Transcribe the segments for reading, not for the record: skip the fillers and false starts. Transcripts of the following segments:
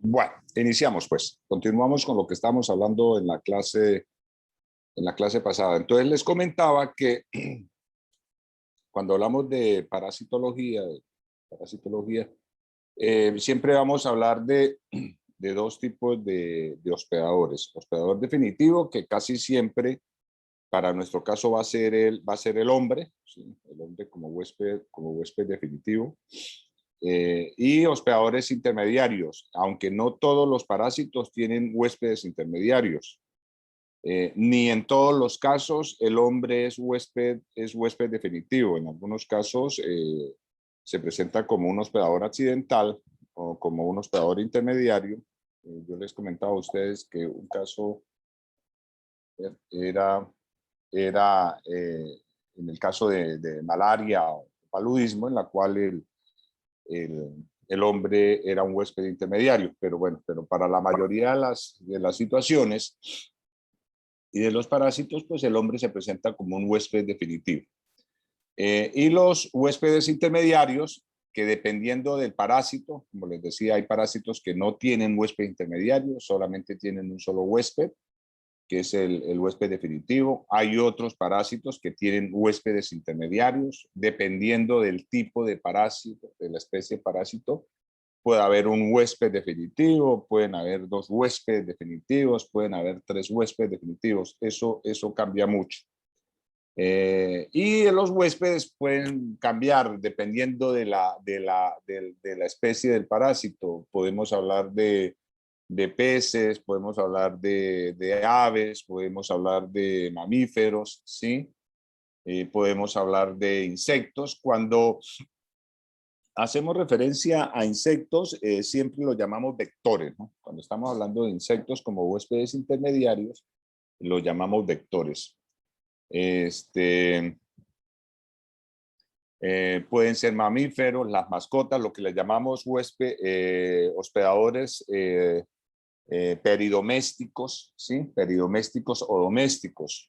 Bueno, iniciamos pues. Continuamos con lo que estábamos hablando en la clase pasada. Entonces les comentaba que cuando hablamos de parasitología, siempre vamos a hablar de dos tipos de hospedadores. Hospedador definitivo, que casi siempre, para nuestro caso, va a ser el hombre, ¿sí? El hombre como huésped definitivo. Y hospedadores intermediarios, aunque no todos los parásitos tienen huéspedes intermediarios. Ni en todos los casos el hombre es huésped definitivo. En algunos casos se presenta como un hospedador accidental o como un hospedador intermediario. Yo les comentaba a ustedes que un caso era en el caso de malaria o paludismo, en la cual el hombre era un huésped intermediario, pero bueno, pero para la mayoría de las situaciones y de los parásitos, pues el hombre se presenta como un huésped definitivo. Y los huéspedes intermediarios, que dependiendo del parásito, como les decía, hay parásitos que no tienen huésped intermediario, solamente tienen un solo huésped, que es el huésped definitivo. Hay otros parásitos que tienen huéspedes intermediarios, dependiendo del tipo de parásito, de la especie de parásito. Puede haber un huésped definitivo, pueden haber dos huéspedes definitivos, pueden haber tres huéspedes definitivos. Eso cambia mucho. Y los huéspedes pueden cambiar dependiendo de la especie del parásito. Podemos hablar de peces, podemos hablar de aves, podemos hablar de mamíferos, ¿sí? Podemos hablar de insectos. Cuando hacemos referencia a insectos, siempre los llamamos vectores, ¿no? Cuando estamos hablando de insectos como huéspedes intermediarios, los llamamos vectores. Pueden ser mamíferos, las mascotas, lo que le llamamos hospedadores peridomésticos, ¿sí? Peridomésticos o domésticos.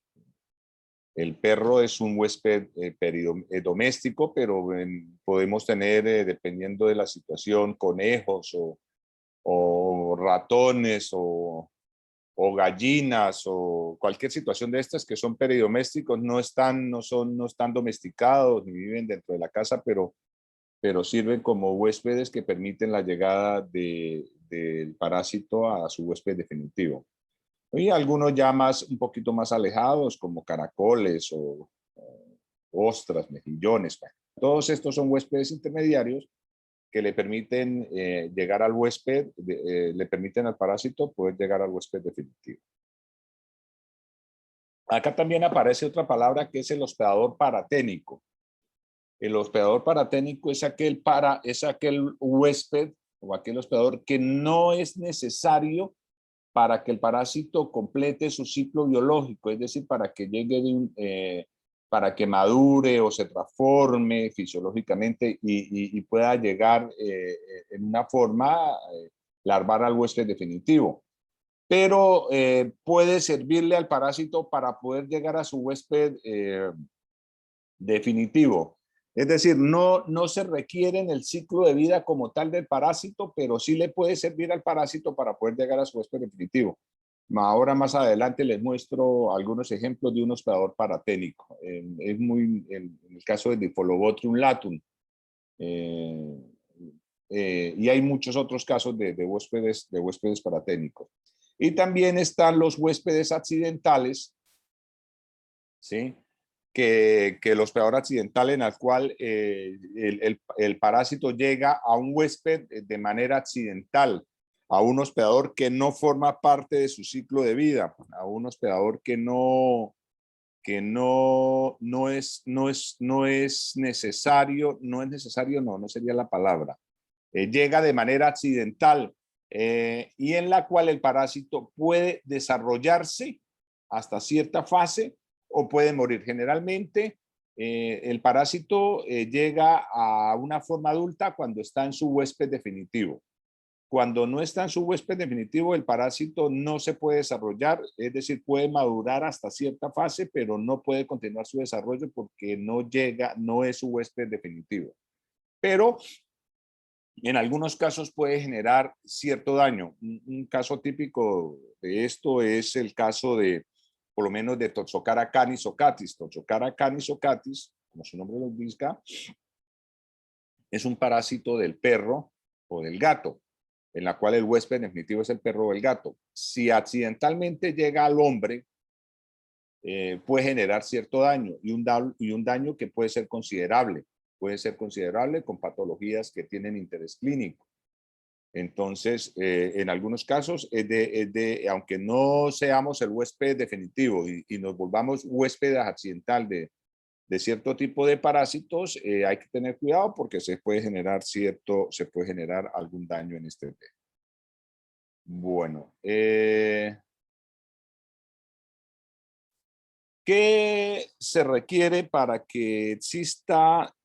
El perro es un huésped doméstico, pero podemos tener, dependiendo de la situación, conejos o ratones o gallinas o cualquier situación de estas que son peridomésticos, no están domesticados ni viven dentro de la casa, pero sirven como huéspedes que permiten la llegada del parásito a su huésped definitivo. Y algunos ya un poquito más alejados, como caracoles o ostras, mejillones. Bueno, todos estos son huéspedes intermediarios que le permiten llegar al huésped, le permiten al parásito poder llegar al huésped definitivo. Acá también aparece otra palabra que es el hospedador paraténico. El hospedador paraténico es aquel huésped o aquel hospedador que no es necesario para que el parásito complete su ciclo biológico, es decir, para que para que madure o se transforme fisiológicamente y pueda llegar en una forma larval al huésped definitivo. Pero puede servirle al parásito para poder llegar a su huésped definitivo. Es decir, no se requiere en el ciclo de vida como tal del parásito, pero sí le puede servir al parásito para poder llegar a su huésped definitivo. Ahora más adelante les muestro algunos ejemplos de un hospedador paraténico. En el caso de Diphyllobothrium latum. Y hay muchos otros casos de huéspedes paraténicos. Y también están los huéspedes accidentales, ¿sí? Que el hospedador accidental en el cual el parásito llega a un huésped de manera accidental, a un hospedador que no forma parte de su ciclo de vida, a un hospedador que no es necesario, no sería la palabra, llega de manera accidental y en la cual el parásito puede desarrollarse hasta cierta fase o puede morir. Generalmente el parásito llega a una forma adulta cuando está en su huésped definitivo. Cuando no está en su huésped definitivo, el parásito no se puede desarrollar, es decir, puede madurar hasta cierta fase, pero no puede continuar su desarrollo porque no es su huésped definitivo. Pero En algunos casos puede generar cierto daño. Un caso típico de esto es el caso de, por lo menos, de Toxocara canis ocatis. Toxocara canis ocatis, como su nombre lo indica, es un parásito del perro o del gato, en la cual el huésped definitivo es el perro o el gato. Si accidentalmente llega al hombre, puede generar cierto daño y un daño que puede ser considerable. Puede ser considerable con patologías que tienen interés clínico. Entonces, en algunos casos, aunque no seamos el huésped definitivo y nos volvamos huéspedes accidental de cierto tipo de parásitos, hay que tener cuidado porque se puede generar algún daño en este tema. Bueno, ¿qué se requiere para que exista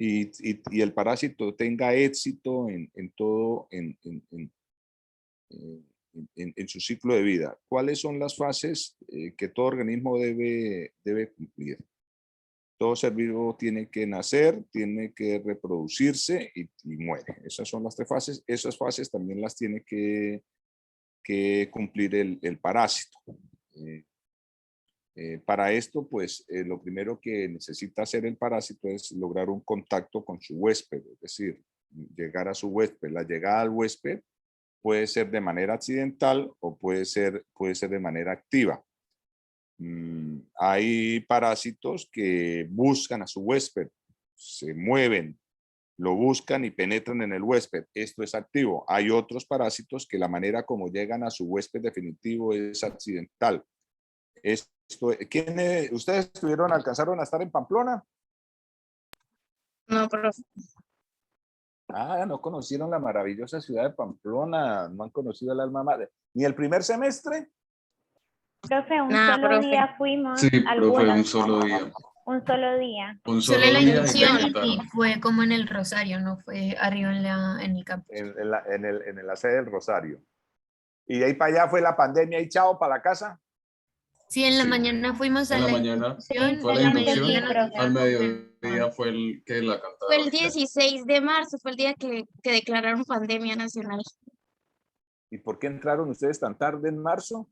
y el parásito tenga éxito en todo, en su ciclo de vida? ¿Cuáles son las fases que todo organismo debe cumplir? Todo ser vivo tiene que nacer, tiene que reproducirse y muere. Esas son las 3 fases. Esas fases también las tiene que cumplir el parásito. Para esto, pues, lo primero que necesita hacer el parásito es lograr un contacto con su huésped, es decir, llegar a su huésped. La llegada al huésped puede ser de manera accidental o puede ser de manera activa. Hay parásitos que buscan a su huésped, se mueven, lo buscan y penetran en el huésped. Esto es activo. Hay otros parásitos que la manera como llegan a su huésped definitivo es accidental. ¿Ustedes alcanzaron a estar en Pamplona? No, profe. Ah, no conocieron la maravillosa ciudad de Pamplona, no han conocido el alma madre. ¿Ni el primer semestre? Profe, un Nada, solo profe. día fuimos. Sí, profe, algunos. un solo día. Un solo día. Un Solo solo la día y inducción. me Y quitaron. fue como en el Rosario, no fue arriba en el campus. En la sede del Rosario. Y de ahí para allá fue la pandemia y chao para la casa. Sí, en la Sí. mañana fuimos a En la la mañana inducción fue y la al inducción, mediodía nos profe. al quedamos mediodía fue el que la cantaron. Fue el 16 de marzo, fue el día que declararon pandemia nacional. ¿Y por qué entraron ustedes tan tarde en marzo?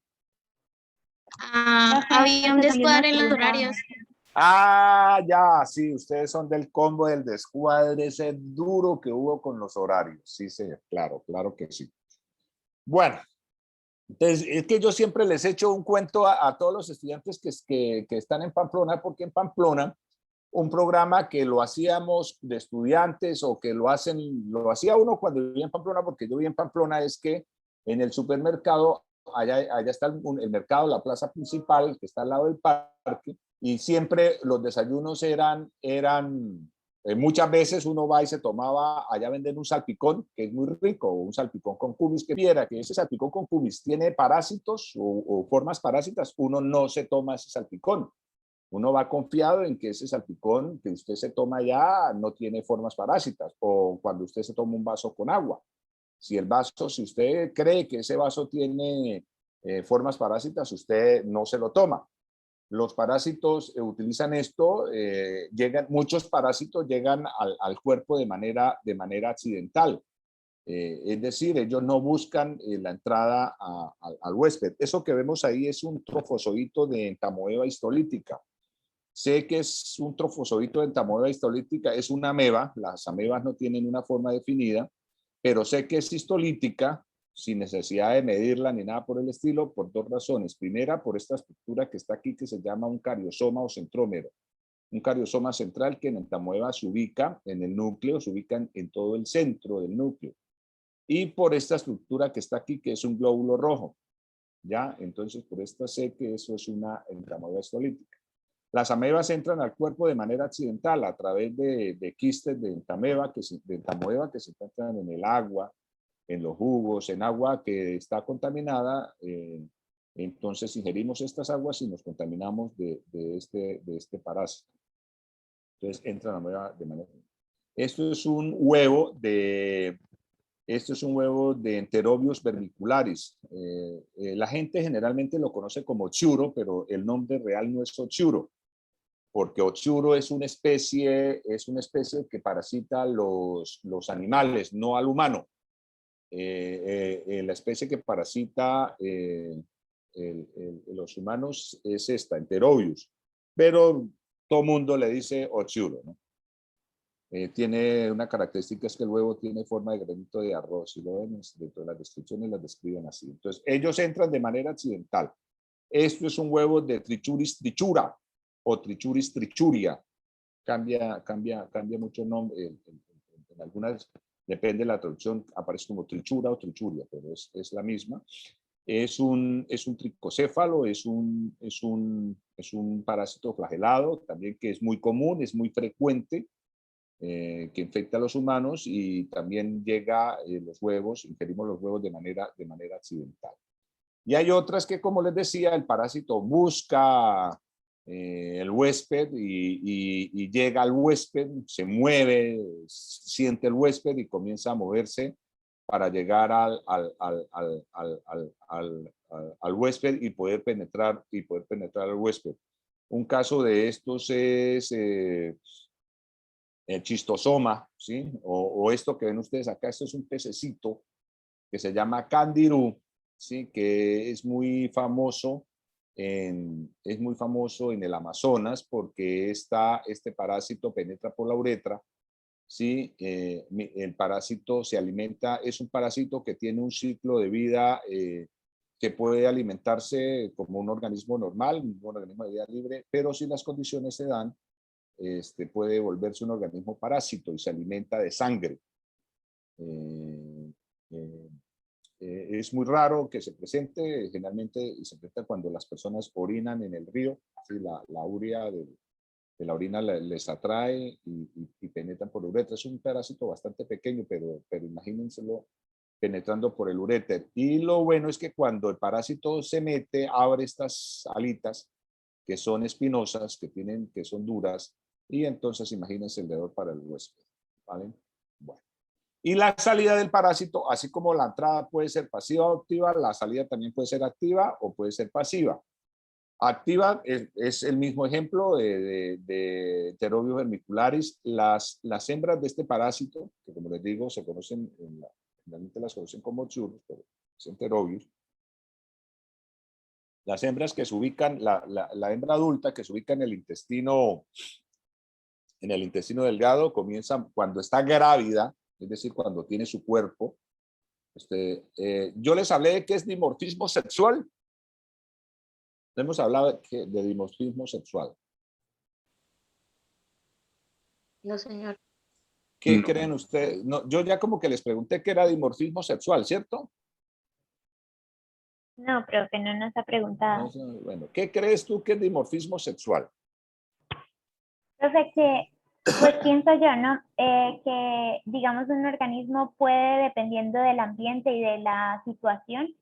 Ah, Profe, había un nosotros descuadre en los salimos horarios. Ah, ya, sí, ustedes son del combo del descuadre ese duro que hubo con los horarios. Sí, señor, claro, claro que sí. Bueno, entonces es que yo siempre les echo un cuento a todos los estudiantes que están en Pamplona, porque en Pamplona un programa que lo hacíamos de estudiantes o que lo hacía uno cuando vivía en Pamplona, porque yo vivía en Pamplona, es que en el supermercado, allá está el mercado, la plaza principal, que está al lado del parque, y siempre los desayunos eran muchas veces uno va y se tomaba, allá venden un salpicón, que es muy rico, un salpicón con cumis, que viera que ese salpicón con cumis tiene parásitos o formas parásitas, uno no se toma ese salpicón. Uno va confiado en que ese salpicón que usted se toma ya no tiene formas parásitas, o cuando usted se toma un vaso con agua. Si usted cree que ese vaso tiene formas parásitas, usted no se lo toma. Los parásitos utilizan esto, muchos parásitos llegan al cuerpo de manera accidental. Es decir, ellos no buscan la entrada al huésped. Eso que vemos ahí es un trofozoito de entamoeba histolítica. Sé que es un trofozoito de entamoeba histolítica, es una ameba, las amebas no tienen una forma definida, pero sé que es histolítica sin necesidad de medirla ni nada por el estilo, por 2 razones. Primera, por esta estructura que está aquí que se llama un cariosoma o centrómero. Un cariosoma central que en entamoeba se ubica en el núcleo, se ubica en todo el centro del núcleo. Y por esta estructura que está aquí, que es un glóbulo rojo. ¿Ya? Entonces, por esta sé que eso es una entamoeba histolítica. Las amebas entran al cuerpo de manera accidental a través de quistes de entamoeba que se encuentran en el agua, en los jugos, en agua que está contaminada. Entonces ingerimos estas aguas y nos contaminamos de este parásito. Entonces entran a la ameba de manera... Esto es un huevo de Enterobius vermicularis. La gente generalmente lo conoce como churo, pero el nombre real no es ochuro. porque Otsuro es una especie que parasita los animales, no al humano. La especie que parasita los humanos es esta, Enterobius, pero todo mundo le dice Otsuro, ¿no? Tiene una característica, es que el huevo tiene forma de granito de arroz, y lo ven dentro de las descripciones, las describen así. Entonces, ellos entran de manera accidental. Esto es un huevo de Trichuris trichura o Trichuris trichuria. Cambia mucho el nombre. En algunas, depende de la traducción, aparece como trichura o trichuria, pero es la misma. Es un tricocéfalo, es un parásito flagelado, también que es muy común, es muy frecuente, que infecta a los humanos y también llega los huevos, ingerimos los huevos de manera accidental. Y hay otras que, como les decía, el parásito busca el huésped y llega al huésped, se mueve, siente el huésped y comienza a moverse para llegar al huésped y poder penetrar al huésped. Un caso de estos es el chistosoma, ¿sí? O esto que ven ustedes acá, esto es un pececito que se llama candirú, ¿sí? Que es muy famoso en el Amazonas porque este parásito penetra por la uretra, ¿sí? El parásito se alimenta, es un parásito que tiene un ciclo de vida que puede alimentarse como un organismo normal, un organismo de vida libre, pero si las condiciones se dan, puede volverse un organismo parásito y se alimenta de sangre. Es muy raro que se presente, generalmente se presenta cuando las personas orinan en el río, ¿sí? La urea de la orina les atrae y penetran por la uretra. Es un parásito bastante pequeño, pero imagínenselo penetrando por el uréter. Y lo bueno es que cuando el parásito se mete, abre estas alitas que son espinosas, que son duras, y entonces imagínense el dolor para el huésped, ¿vale? Bueno. Y la salida del parásito, así como la entrada puede ser pasiva o activa, la salida también puede ser activa o puede ser pasiva. Activa es el mismo ejemplo de Pterobius vermicularis. Las hembras de este parásito, que como les digo, se conocen, generalmente las conocen como churros, pero es Pterobius. Las hembras que se ubican, la hembra adulta que se ubica en el intestino delgado, comienza cuando está grávida, es decir, cuando tiene su cuerpo. Yo les hablé de qué es dimorfismo sexual. Hemos hablado de dimorfismo sexual. No, señor. ¿Qué No. creen ustedes? No, yo ya como que les pregunté qué era dimorfismo sexual, ¿cierto? No, profe, no nos ha preguntado. Bueno, ¿qué crees tú que es dimorfismo sexual? Profe, pues pienso yo, ¿no? Que, digamos, un organismo puede, dependiendo del ambiente y de la situación,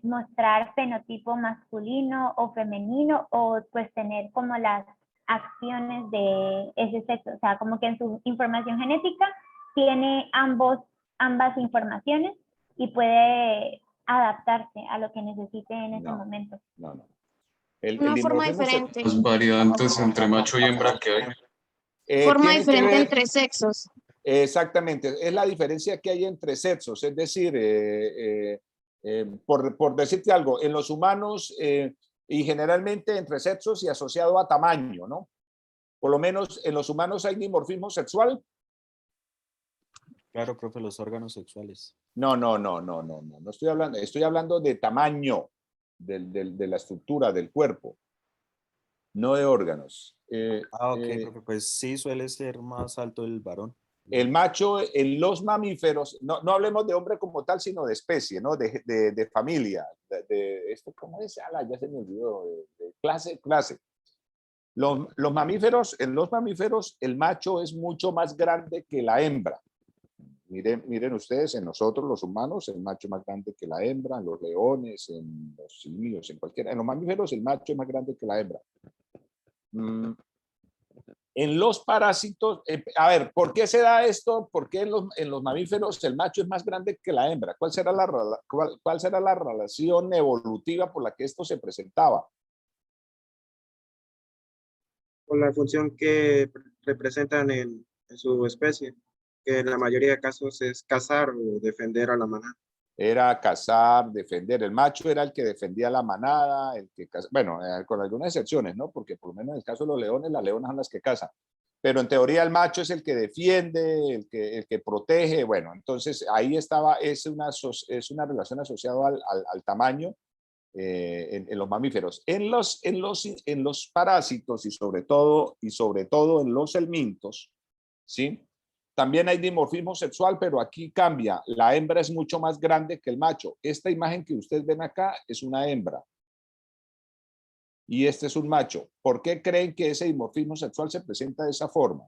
mostrar fenotipo masculino o femenino o pues tener como las acciones de ese sexo. O sea, como que en su información genética tiene ambas informaciones y puede adaptarse a lo que necesite en ese momento. No. Una forma dimorfismo diferente. Las variantes entre macho y hembra que hay. Forma tiene que diferente ver, entre sexos. exactamente, es la diferencia que hay entre sexos, es decir, por decirte algo, en los humanos y generalmente entre sexos y asociado a tamaño, ¿no? Por lo menos en los humanos hay dimorfismo sexual. Claro, profe, los órganos sexuales. No estoy hablando de tamaño de la estructura del cuerpo, no de órganos. Ok, profe, pues sí suele ser más alto el varón. El macho en los mamíferos, no hablemos de hombre como tal, sino de especie, ¿no? De familia, de esto, ¿cómo es? Ya se me olvidó, de clase. En los mamíferos, el macho es mucho más grande que la hembra. Miren ustedes, en nosotros los humanos, el macho es más grande que la hembra, en los leones, en los simios, en los mamíferos, el macho es más grande que la hembra. En los parásitos, a ver, ¿por qué se da esto? ¿Por qué en los mamíferos el macho es más grande que la hembra? ¿Cuál será la relación evolutiva por la que esto se presentaba? con la función que representan en su especie, que en la mayoría de casos es cazar o defender a la manada. Era cazar, defender. El macho era el que defendía la manada, el que bueno, con algunas excepciones, ¿no? Porque por lo menos en el caso de los leones, las leonas son las que cazan. Pero en teoría el macho es el que defiende, el que protege. Bueno, entonces ahí estaba, es una relación asociada al tamaño en los mamíferos. En los parásitos y sobre todo en los helmintos, ¿sí? También hay dimorfismo sexual, pero aquí cambia. La hembra es mucho más grande que el macho. Esta imagen que ustedes ven acá es una hembra. Y este es un macho. ¿Por qué creen que ese dimorfismo sexual se presenta de esa forma?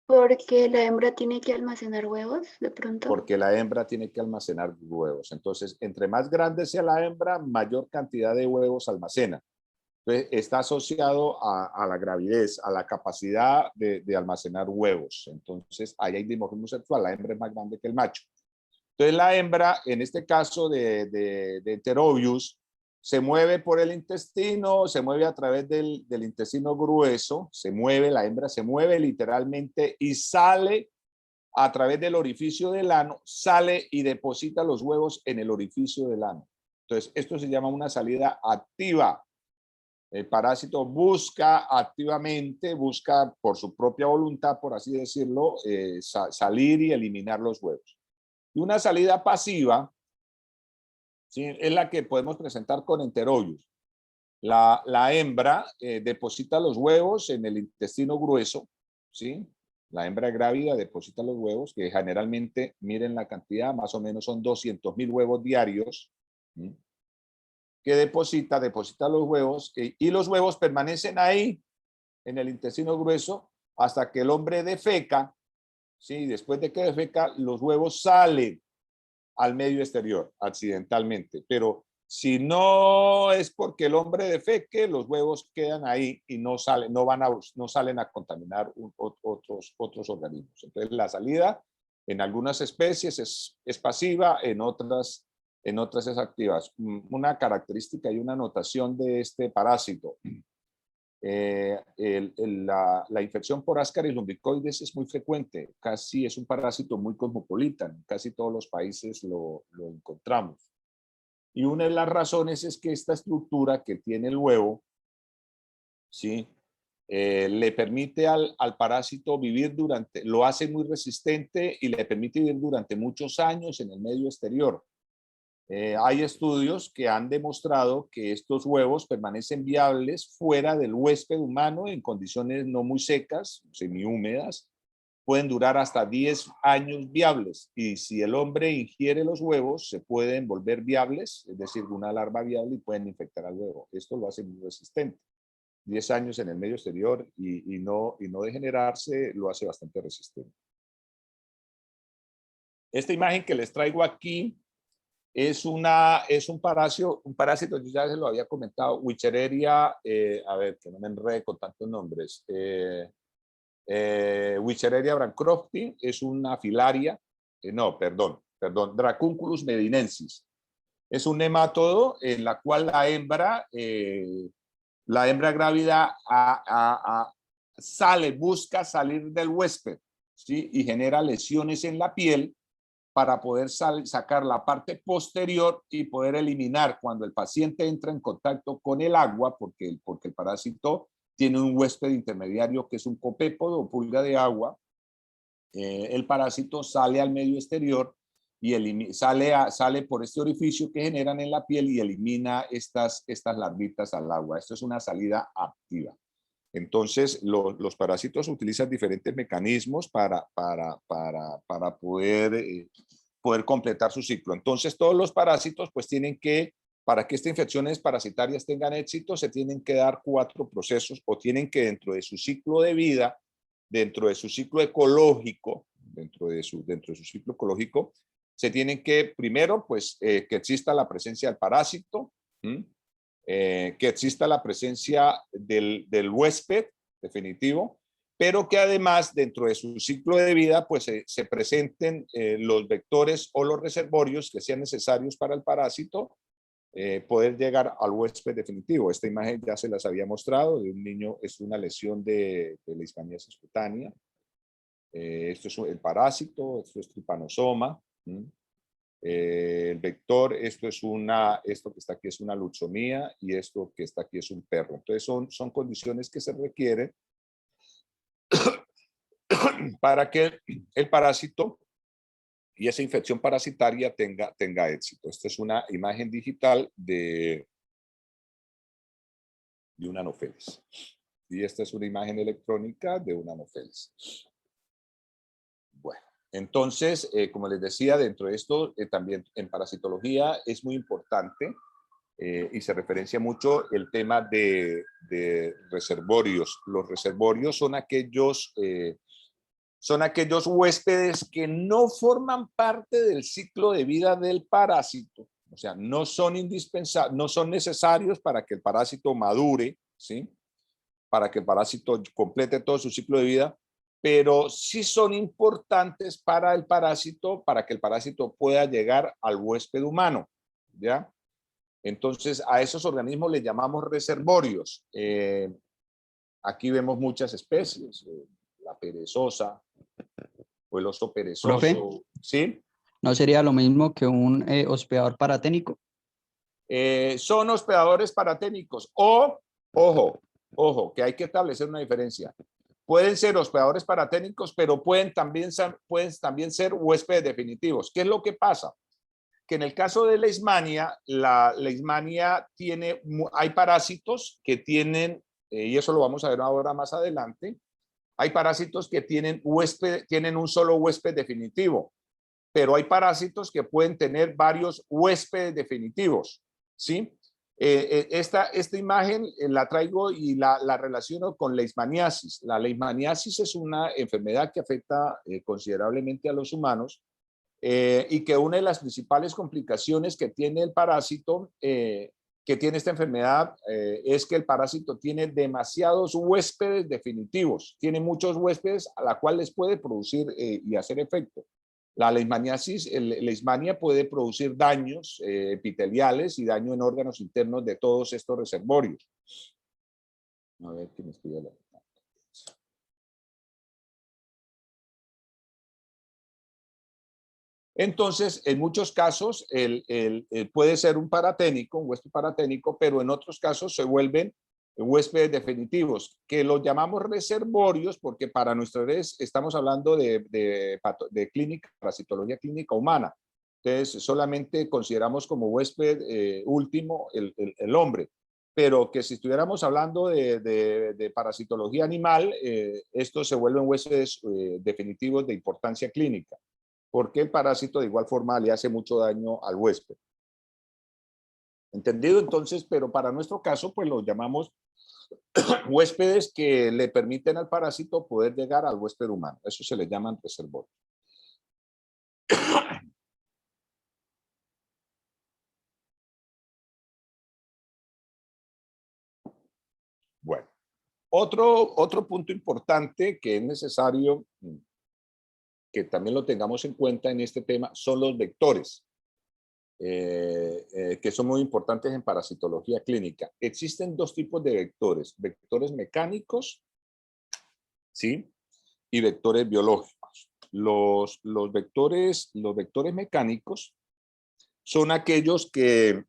Porque la hembra tiene que almacenar huevos, de pronto. Porque la hembra tiene que almacenar huevos. Entonces, entre más grande sea la hembra, mayor cantidad de huevos almacena. Entonces, está asociado a la gravidez, a la capacidad de almacenar huevos. Entonces, ahí hay dimorfismo sexual. La hembra es más grande que el macho. Entonces, la hembra, en este caso de Enterobius, se mueve por el intestino, se mueve a través del intestino grueso, la hembra se mueve literalmente y sale a través del orificio del ano, sale y deposita los huevos en el orificio del ano. Entonces, esto se llama una salida activa. El parásito busca activamente, busca por su propia voluntad, por así decirlo, salir y eliminar los huevos. Y una salida pasiva, ¿sí?, es la que podemos presentar con Enterobius. La hembra deposita los huevos en el intestino grueso, ¿sí? La hembra grávida deposita los huevos, que generalmente, miren la cantidad, más o menos son 200.000 huevos diarios, ¿sí?, que deposita los huevos y los huevos permanecen ahí en el intestino grueso hasta que el hombre defeca, ¿sí? Después de que defeca, los huevos salen al medio exterior accidentalmente, pero si no es porque el hombre defeque, los huevos quedan ahí y no salen a contaminar otros organismos. Entonces, la salida en algunas especies es pasiva, en otras es activa. Una característica y una notación de este parásito. La infección por Ascaris lumbricoides es muy frecuente, casi es un parásito muy cosmopolita, en casi todos los países lo encontramos. Y una de las razones es que esta estructura que tiene el huevo, ¿sí?, le permite al parásito vivir lo hace muy resistente y le permite vivir durante muchos años en el medio exterior. Hay estudios que han demostrado que estos huevos permanecen viables fuera del huésped humano en condiciones no muy secas, semihúmedas, pueden durar hasta 10 años viables y si el hombre ingiere los huevos se pueden volver viables, es decir, una larva viable y pueden infectar al huevo. Esto lo hace muy resistente. 10 años en el medio exterior y no degenerarse lo hace bastante resistente. Esta imagen que les traigo aquí es un parásito, yo ya se lo había comentado, Wichereria, a ver, que no me enrede con tantos nombres. Wichereria bancrofti es una filaria, Dracunculus medinensis. Es un nematodo en la cual la hembra grávida busca salir del huésped, ¿sí?, y genera lesiones en la piel para poder sacar la parte posterior y poder eliminar cuando el paciente entra en contacto con el agua, porque el parásito tiene un huésped intermediario que es un copépodo o pulga de agua. El parásito sale al medio exterior y sale por este orificio que generan en la piel y elimina estas larvitas al agua. Esto es una salida activa. Entonces, los parásitos utilizan diferentes mecanismos para poder completar su ciclo. Entonces, todos los parásitos pues tienen que, para que estas infecciones parasitarias tengan éxito, se tienen que dar 4 procesos o tienen que dentro de su ciclo de vida, dentro de su ciclo ecológico, se tienen que, primero, pues, que exista la presencia del parásito, que exista la presencia del huésped definitivo pero que además dentro de su ciclo de vida pues se presenten los vectores o los reservorios que sean necesarios para el parásito poder llegar al huésped definitivo. Esta imagen ya se las había mostrado de un niño, es una lesión de leishmaniasis cutánea. Esto es el parásito, esto es trypanosoma. El vector, esto que está aquí es una luxomía y esto que está aquí es un perro. Entonces son condiciones que se requieren para que el parásito y esa infección parasitaria tenga éxito. Esta es una imagen digital de un Anopheles. Y esta es una imagen electrónica de un Anopheles. Bueno, entonces, como les decía, dentro de esto, también en parasitología es muy importante y se referencia mucho el tema de reservorios. Los reservorios son aquellos huéspedes que no forman parte del ciclo de vida del parásito. O sea, no son indispensables, no son necesarios para que el parásito madure, ¿sí? Para que el parásito complete todo su ciclo de vida, pero sí son importantes para el parásito, para que el parásito pueda llegar al huésped humano, ¿ya? Entonces, a esos organismos les llamamos reservorios. Aquí vemos muchas especies, la perezosa o el oso perezoso. Profe. ¿Sí? ¿No sería lo mismo que un hospedador paraténico? Son hospedadores paraténicos o, ojo, que hay que establecer una diferencia. Pueden ser hospedadores paraténicos, pero pueden también ser huéspedes definitivos. ¿Qué es lo que pasa? Que en el caso de Leishmania, la Leishmania hay parásitos que tienen, y eso lo vamos a ver ahora más adelante, hay parásitos que tienen un solo huésped definitivo, pero hay parásitos que pueden tener varios huéspedes definitivos, ¿sí? Esta imagen la traigo y la relaciono con leishmaniasis. La leishmaniasis es una enfermedad que afecta considerablemente a los humanos y que una de las principales complicaciones que tiene el parásito, que tiene esta enfermedad, es que el parásito tiene demasiados huéspedes definitivos, tiene muchos huéspedes a la cual les puede producir y hacer efecto. La leishmaniasis, leishmania puede producir daños epiteliales y daño en órganos internos de todos estos reservorios. A ver, ¿quién estudia la... Entonces, en muchos casos, puede ser un paraténico, un huésped paraténico, pero en otros casos se vuelven huéspedes definitivos, que los llamamos reservorios, porque para nuestra vez estamos hablando de clínica, parasitología clínica humana. Entonces, solamente consideramos como huésped último el hombre, pero que si estuviéramos hablando de parasitología animal, estos se vuelven huéspedes definitivos de importancia clínica, porque el parásito de igual forma le hace mucho daño al huésped. ¿Entendido? Entonces, pero para nuestro caso, pues los llamamos huéspedes que le permiten al parásito poder llegar al huésped humano. Eso se les llaman reservorios. Bueno, otro punto importante que es necesario que también lo tengamos en cuenta en este tema son los vectores. Que son muy importantes en parasitología clínica. Existen dos tipos de vectores mecánicos, ¿sí? Y vectores biológicos. Los vectores mecánicos son aquellos en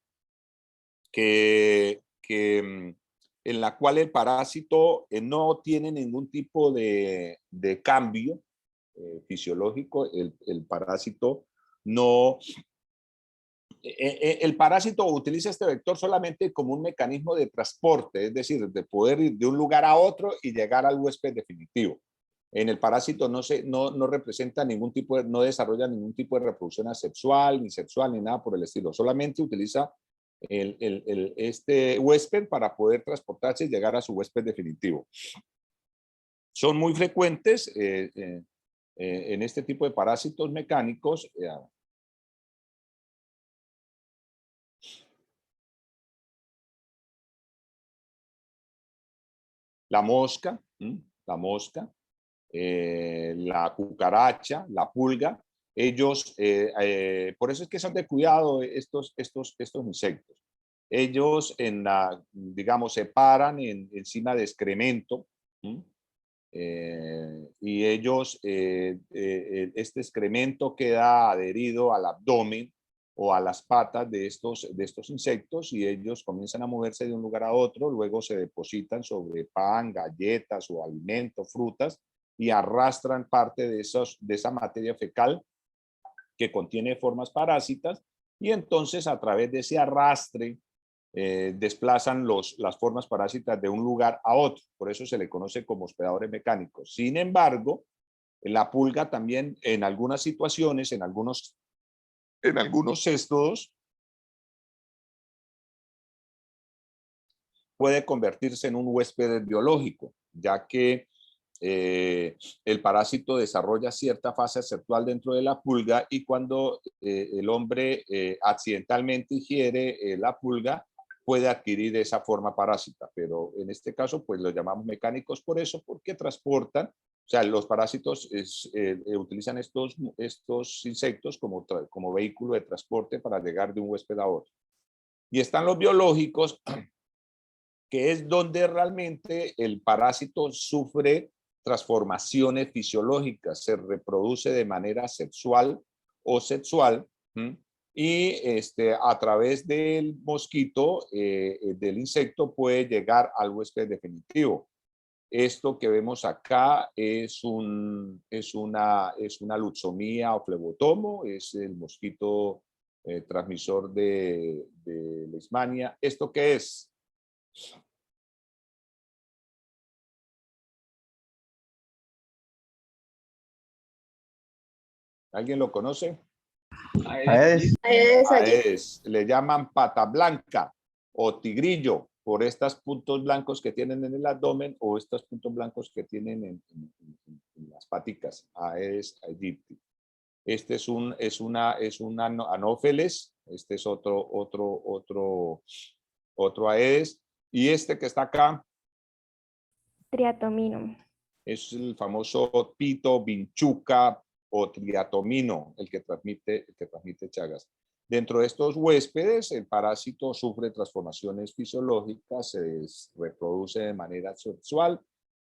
la cual el parásito no tiene ningún tipo de cambio fisiológico. El parásito no... El parásito utiliza este vector solamente como un mecanismo de transporte, es decir, de poder ir de un lugar a otro y llegar al huésped definitivo. En el parásito no representa ningún tipo no desarrolla ningún tipo de reproducción asexual, ni sexual, ni nada por el estilo. Solamente utiliza este huésped para poder transportarse y llegar a su huésped definitivo. Son muy frecuentes en este tipo de parásitos mecánicos. La mosca, la cucaracha, la pulga. Ellos, por eso es que son de cuidado estos insectos. Ellos, digamos, se paran encima de excremento, ¿sí? Y ellos, este excremento queda adherido al abdomen o a las patas de estos insectos, y ellos comienzan a moverse de un lugar a otro, luego se depositan sobre pan, galletas o alimentos, frutas, y arrastran parte de esa materia fecal que contiene formas parásitas, y entonces a través de ese arrastre desplazan las formas parásitas de un lugar a otro. Por eso se le conoce como hospedadores mecánicos. Sin embargo, la pulga también en algunas situaciones, en algunos cestos, puede convertirse en un huésped biológico, ya que el parásito desarrolla cierta fase sexual dentro de la pulga, y cuando el hombre accidentalmente ingiere la pulga, puede adquirir esa forma parásita. Pero en este caso, pues lo llamamos mecánicos por eso, porque transportan, o sea, los parásitos utilizan estos insectos como vehículo de transporte para llegar de un huésped a otro. Y están los biológicos, que es donde realmente el parásito sufre transformaciones fisiológicas, se reproduce de manera sexual o sexual, y a través del mosquito, del insecto, puede llegar al huésped definitivo. Esto que vemos acá es una luxomía o flebotomo, es el mosquito transmisor de Leishmania. ¿Esto qué es? ¿Alguien lo conoce? Aedes Le llaman pata blanca o tigrillo por estos puntos blancos que tienen en el abdomen, o estos puntos blancos que tienen en las paticas. Aedes aegypti. Este es una anófeles. Este es otro Aedes. Y este que está acá Triatomino. es el famoso pito vinchuca o triatomino, el que transmite Chagas. Dentro de estos huéspedes, el parásito sufre transformaciones fisiológicas, se reproduce de manera sexual,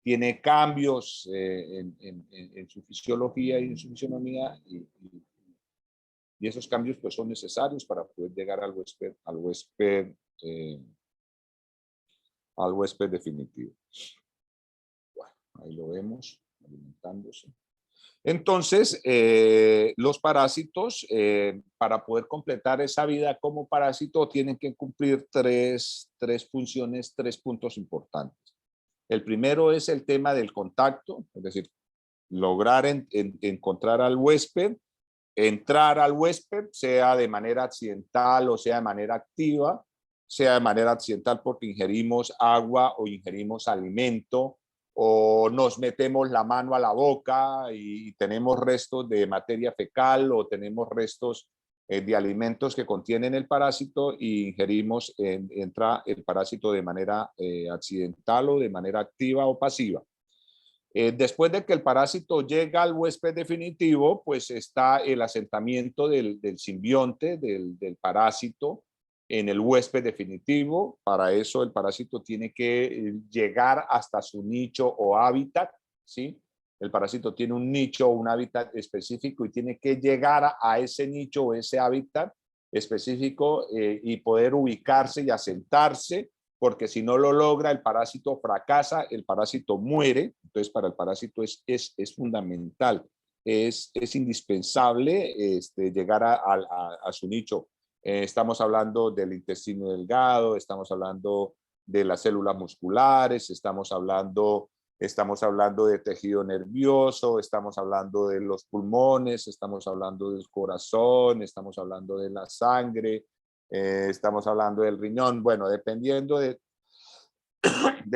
tiene cambios en su fisiología y en su fisionomía, y esos cambios pues son necesarios para poder llegar al huésped definitivo. Bueno, ahí lo vemos alimentándose. Entonces, los parásitos, para poder completar esa vida como parásito, tienen que cumplir tres funciones, 3 puntos importantes. El primero es el tema del contacto, es decir, lograr encontrar al huésped, entrar al huésped, sea de manera accidental o sea de manera activa, sea de manera accidental porque ingerimos agua o ingerimos alimento, o nos metemos la mano a la boca y tenemos restos de materia fecal, o tenemos restos de alimentos que contienen el parásito y ingerimos, entra el parásito de manera accidental o de manera activa o pasiva. Después de que el parásito llega al huésped definitivo, pues está el asentamiento del simbionte, del parásito, en el huésped definitivo. Para eso el parásito tiene que llegar hasta su nicho o hábitat, ¿sí? El parásito tiene un nicho o un hábitat específico y tiene que llegar a ese nicho o ese hábitat específico y poder ubicarse y asentarse, porque si no lo logra, el parásito fracasa, el parásito muere. Entonces, para el parásito es fundamental, es indispensable llegar a su nicho. Estamos hablando del intestino delgado, estamos hablando de las células musculares, estamos hablando de tejido nervioso, estamos hablando de los pulmones, estamos hablando del corazón, estamos hablando de la sangre, estamos hablando del riñón. Bueno, dependiendo de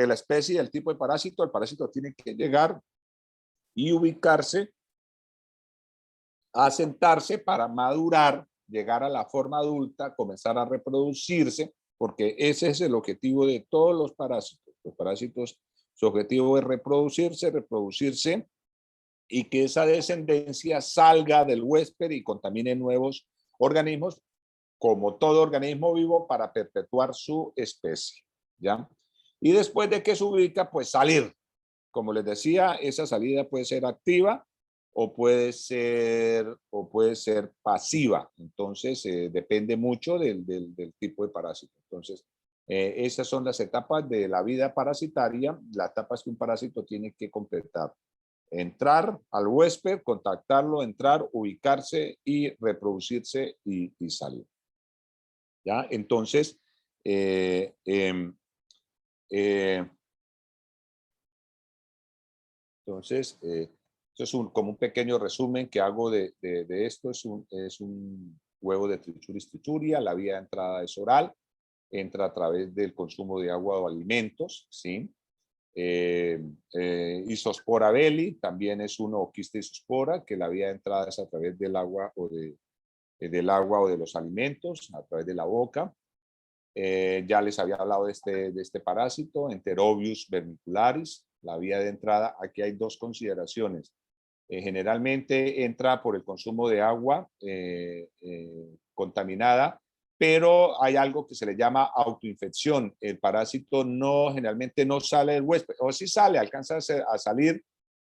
la especie y del tipo de parásito, el parásito tiene que llegar y ubicarse, asentarse para madurar, llegar a la forma adulta, comenzar a reproducirse, porque ese es el objetivo de todos los parásitos. Los parásitos, su objetivo es reproducirse y que esa descendencia salga del huésped y contamine nuevos organismos, como todo organismo vivo, para perpetuar su especie, ¿ya? Y después de que se ubica, pues salir. Como les decía, esa salida puede ser activa o puede ser pasiva. Entonces, depende mucho del tipo de parásito. Entonces, esas son las etapas de la vida parasitaria, las etapas que un parásito tiene que completar. Entrar al huésped, contactarlo, entrar, ubicarse y reproducirse y salir. ¿Ya? Entonces, esto es como un pequeño resumen que hago de esto. Es un huevo de Trichuris trichuria. La vía de entrada es oral. Entra a través del consumo de agua o alimentos, ¿sí? Isospora belli también es uno, o quiste isospora, que la vía de entrada es a través del agua o del agua o de los alimentos, a través de la boca. Ya les había hablado de este parásito, Enterobius vermicularis. La vía de entrada, aquí hay dos consideraciones. Generalmente entra por el consumo de agua contaminada, pero hay algo que se le llama autoinfección. El parásito generalmente no sale del huésped, o sí sale, alcanza a salir,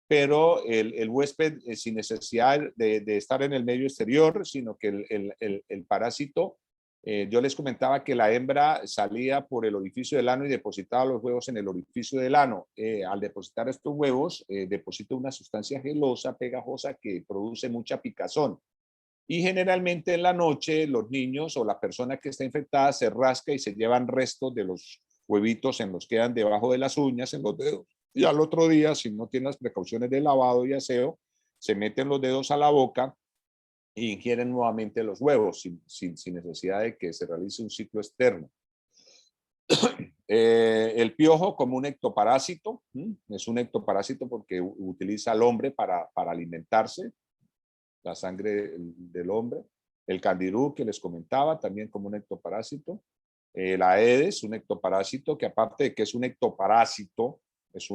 pero el huésped sin necesidad de estar en el medio exterior, sino que el parásito, yo les comentaba que la hembra salía por el orificio del ano y depositaba los huevos en el orificio del ano. Al depositar estos huevos, deposita una sustancia gelosa, pegajosa, que produce mucha picazón. Y generalmente en la noche los niños o la persona que está infectada se rasca y se llevan restos de los huevitos, en los quedan debajo de las uñas, en los dedos. Y al otro día, si no tienen las precauciones de lavado y aseo, se meten los dedos a la boca e ingieren nuevamente los huevos sin necesidad de que se realice un ciclo externo. El piojo como un ectoparásito, es un ectoparásito porque utiliza al hombre para alimentarse, la sangre del hombre. El candirú que les comentaba también como un ectoparásito. El Aedes, un ectoparásito que aparte de que es un ectoparásito, es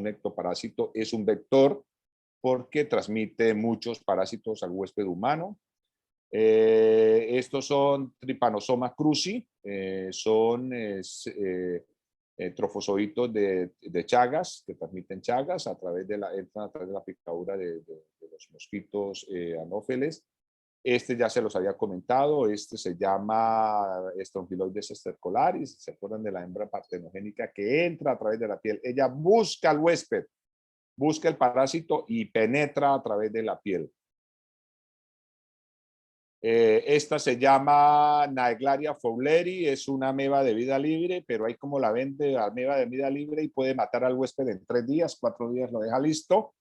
un vector porque transmite muchos parásitos al huésped humano. Estos son Trypanosoma cruzi, son trofozoitos de Chagas, que transmiten Chagas a través de la picadura de los mosquitos anófeles. Este ya se los había comentado, este se llama Strongyloides estercolaris. ¿Se acuerdan de la hembra partenogénica que entra a través de la piel? Ella busca al huésped, busca el parásito y penetra a través de la piel. Esta se llama Naeglaria fowleri, es una ameba de vida libre, pero hay como la vende, ameba de vida libre, y puede matar al huésped en 3 días, 4 días lo deja listo.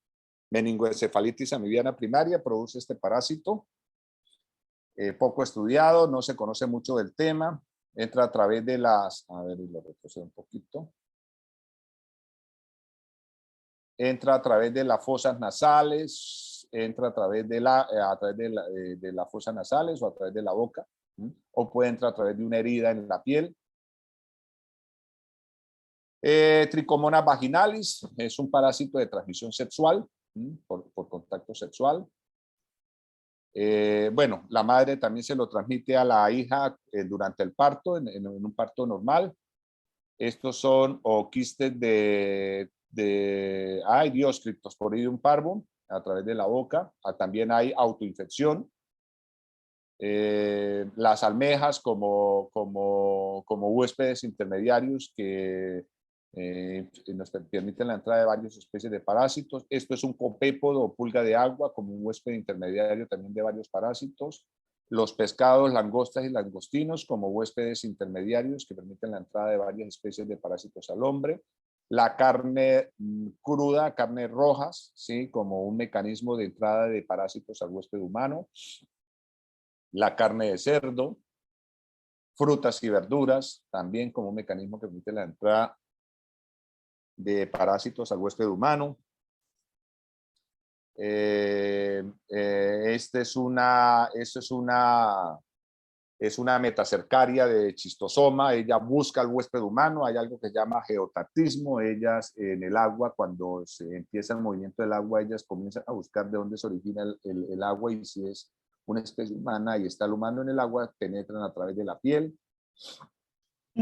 Meningoencefalitis amibiana primaria produce este parásito. Poco estudiado, no se conoce mucho del tema. Entra a través de las, a ver, lo retrocedo un poquito. Entra a través de las fosas nasales, entra a través de las fosas nasales o a través de la boca, o puede entrar a través de una herida en la piel. Trichomonas vaginalis es un parásito de transmisión sexual, por contacto sexual. Bueno, la madre también se lo transmite a la hija durante el parto, en un parto normal. Estos son quistes ay Dios, Cryptosporidium parvum a través de la boca. También hay autoinfección. Las almejas como huéspedes intermediarios que nos permiten la entrada de varias especies de parásitos. Esto es un copépodo o pulga de agua como un huésped intermediario también de varios parásitos. Los pescados, langostas y langostinos como huéspedes intermediarios que permiten la entrada de varias especies de parásitos al hombre. La carne cruda, carne rojas, ¿sí? Como un mecanismo de entrada de parásitos al huésped humano. La carne de cerdo, frutas y verduras, también como un mecanismo que permite la entrada de parásitos al huésped humano. Esto es una es una metacercaria de chistosoma, ella busca al huésped humano, hay algo que se llama geotactismo, ellas en el agua, cuando se empieza el movimiento del agua, ellas comienzan a buscar de dónde se origina el agua y si es una especie humana y está el humano en el agua, penetran a través de la piel.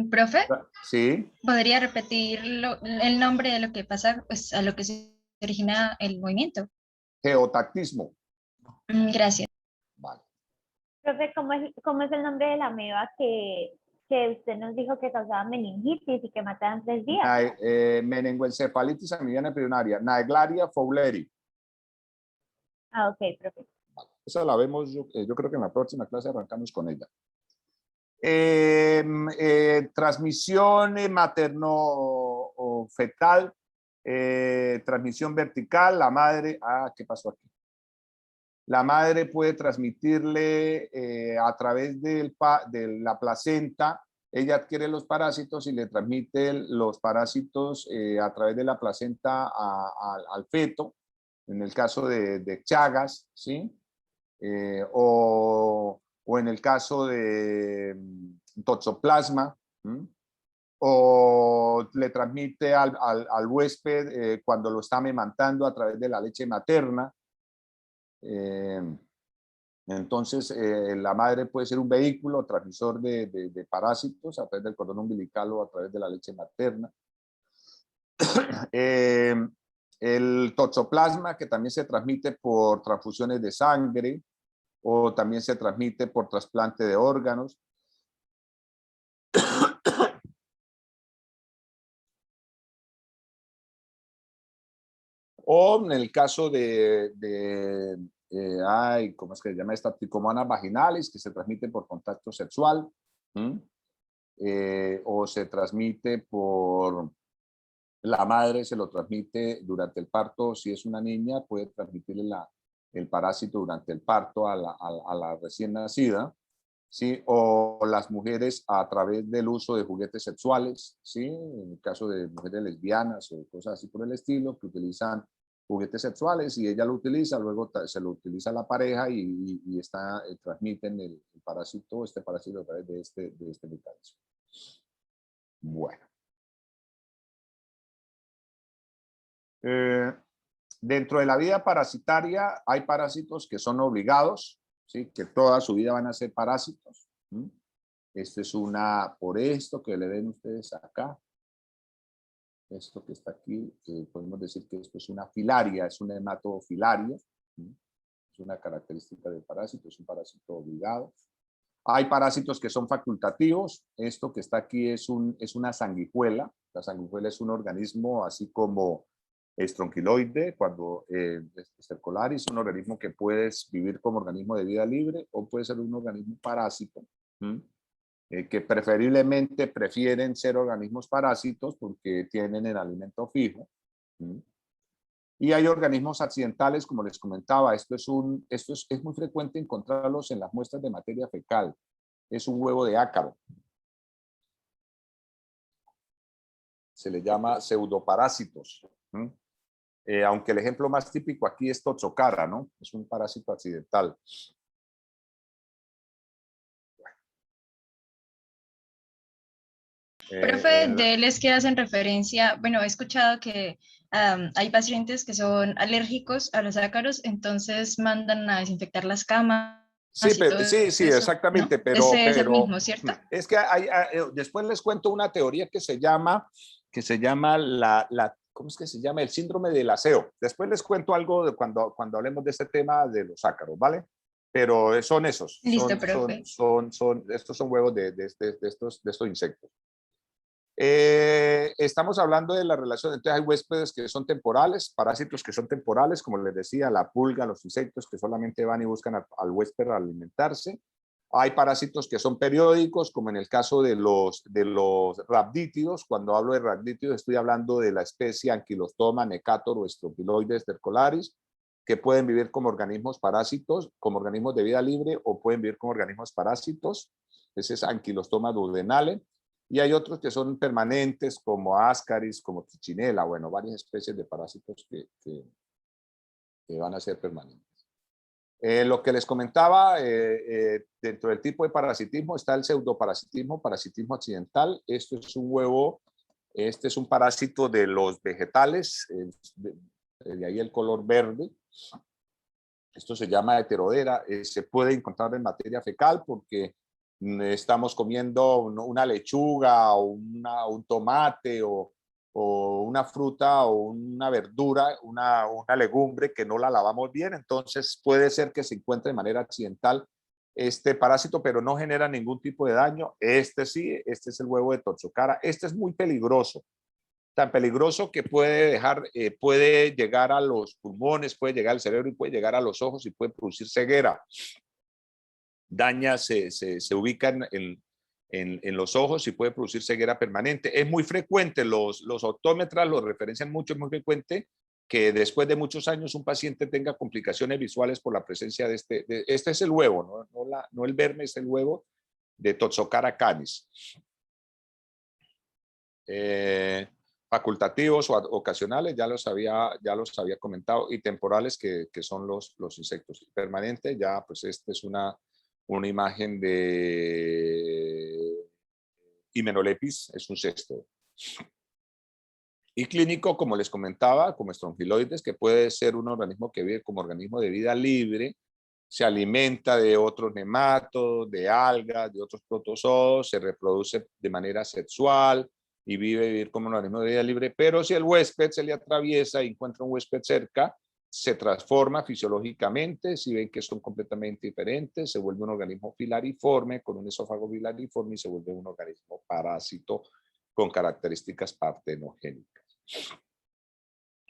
Profe, Sí. ¿podría repetir el nombre de lo que pasa, pues, a lo que se origina el movimiento? Geotactismo. Gracias. Vale. Profe, cómo es el nombre de la ameba que usted nos dijo que causaba meningitis y que mataba en 3 días? Meningoencefalitis amibiana primaria, Naegleria fowleri. Ah, ok, profe. Esa la vemos, yo creo que en la próxima clase arrancamos con ella. Transmisión materno-fetal, transmisión vertical, la madre, ¿qué pasó aquí? La madre puede transmitirle a través de la placenta, ella adquiere los parásitos y le transmite los parásitos a través de la placenta al feto, en el caso de Chagas, ¿sí? O en el caso de toxoplasma, ¿sí? O le transmite al huésped cuando lo está amamantando a través de la leche materna. Entonces, la madre puede ser un vehículo transmisor de parásitos a través del cordón umbilical o a través de la leche materna. El toxoplasma, que también se transmite por transfusiones de sangre o también se transmite por trasplante de órganos. O en el caso ¿cómo es que se llama esta? Trichomonas vaginalis, que se transmite por contacto sexual, o se transmite por la madre, se lo transmite durante el parto. Si es una niña, puede transmitirle el parásito durante el parto a la recién nacida, ¿sí? O las mujeres a través del uso de juguetes sexuales, ¿sí? En el caso de mujeres lesbianas o cosas así por el estilo, que utilizan juguetes sexuales y ella lo utiliza, luego se lo utiliza la pareja y transmiten el parásito, este parásito a través de este mecanismo. Bueno. Dentro de la vida parasitaria hay parásitos que son obligados, ¿sí? Que toda su vida van a ser parásitos. Esto es por esto que le ven ustedes acá. Esto que está aquí, podemos decir que esto es una filaria, es un hematofilario. Es una característica del parásito, es un parásito obligado. Hay parásitos que son facultativos. Esto que está aquí es una sanguijuela. La sanguijuela es un organismo así como estronquiloide, cuando estercolaris, un organismo que puedes vivir como organismo de vida libre o puede ser un organismo parásito, que preferiblemente prefieren ser organismos parásitos porque tienen el alimento fijo. Y hay organismos accidentales, como les comentaba, esto es muy frecuente encontrarlos en las muestras de materia fecal. Es un huevo de ácaro. Se le llama pseudoparásitos. Aunque el ejemplo más típico aquí es Toxocara, ¿no? Es un parásito accidental. Profe, de les que hacen referencia, bueno, he escuchado que hay pacientes que son alérgicos a los ácaros, entonces mandan a desinfectar las camas. Sí, sí, exactamente, ¿no? pero Ese es el mismo, ¿cierto? Es que después les cuento una teoría que se llama ¿cómo es que se llama? El síndrome del aseo. Después les cuento algo de cuando hablemos de este tema de los ácaros, ¿vale? Pero son esos. Listo, profe. Estos son huevos de estos insectos. Estamos hablando de la relación, entonces hay huéspedes que son temporales, parásitos que son temporales, como les decía, la pulga, los insectos que solamente van y buscan al huésped para alimentarse. Hay parásitos que son periódicos, como en el caso de los rhabdítidos. Cuando hablo de rhabdítidos estoy hablando de la especie Ankylostoma, Necator o Strophiloides stercolaris, que pueden vivir como organismos parásitos, como organismos de vida libre, o pueden vivir como organismos parásitos. Ese es Ankylostoma duodenale. Y hay otros que son permanentes, como Ascaris, como Trichinella, bueno, varias especies de parásitos que van a ser permanentes. Lo que les comentaba, dentro del tipo de parasitismo está el pseudoparasitismo, parasitismo accidental. Esto es un huevo, este es un parásito de los vegetales, de ahí el color verde. Esto se llama heterodera, se puede encontrar en materia fecal porque estamos comiendo una lechuga o un tomate o una fruta o una verdura, una legumbre que no la lavamos bien, entonces puede ser que se encuentre de manera accidental este parásito, pero no genera ningún tipo de daño. Este sí, este es el huevo de Toxocara. Este es muy peligroso, tan peligroso que puede llegar a los pulmones, puede llegar al cerebro y puede llegar a los ojos y puede producir ceguera. Daña, se ubica en los ojos y puede producir ceguera permanente. Es muy frecuente, los optómetras lo referencian mucho, es muy frecuente que después de muchos años un paciente tenga complicaciones visuales por la presencia de este es el huevo, no el verme, es el huevo de Toxocara canis. Facultativos o ocasionales, ya los había comentado, y temporales que son los insectos. Permanente, ya pues esta es una imagen de Hymenolepis, es un cesto. Y clínico, como les comentaba, como estronfiloides, que puede ser un organismo que vive como organismo de vida libre, se alimenta de otros nematodos, de algas, de otros protozoos, se reproduce de manera sexual y vivir como un organismo de vida libre, pero si el huésped se le atraviesa y encuentra un huésped cerca, se transforma fisiológicamente, si ven que son completamente diferentes, se vuelve un organismo filariforme, con un esófago filariforme y se vuelve un organismo parásito con características partenogénicas.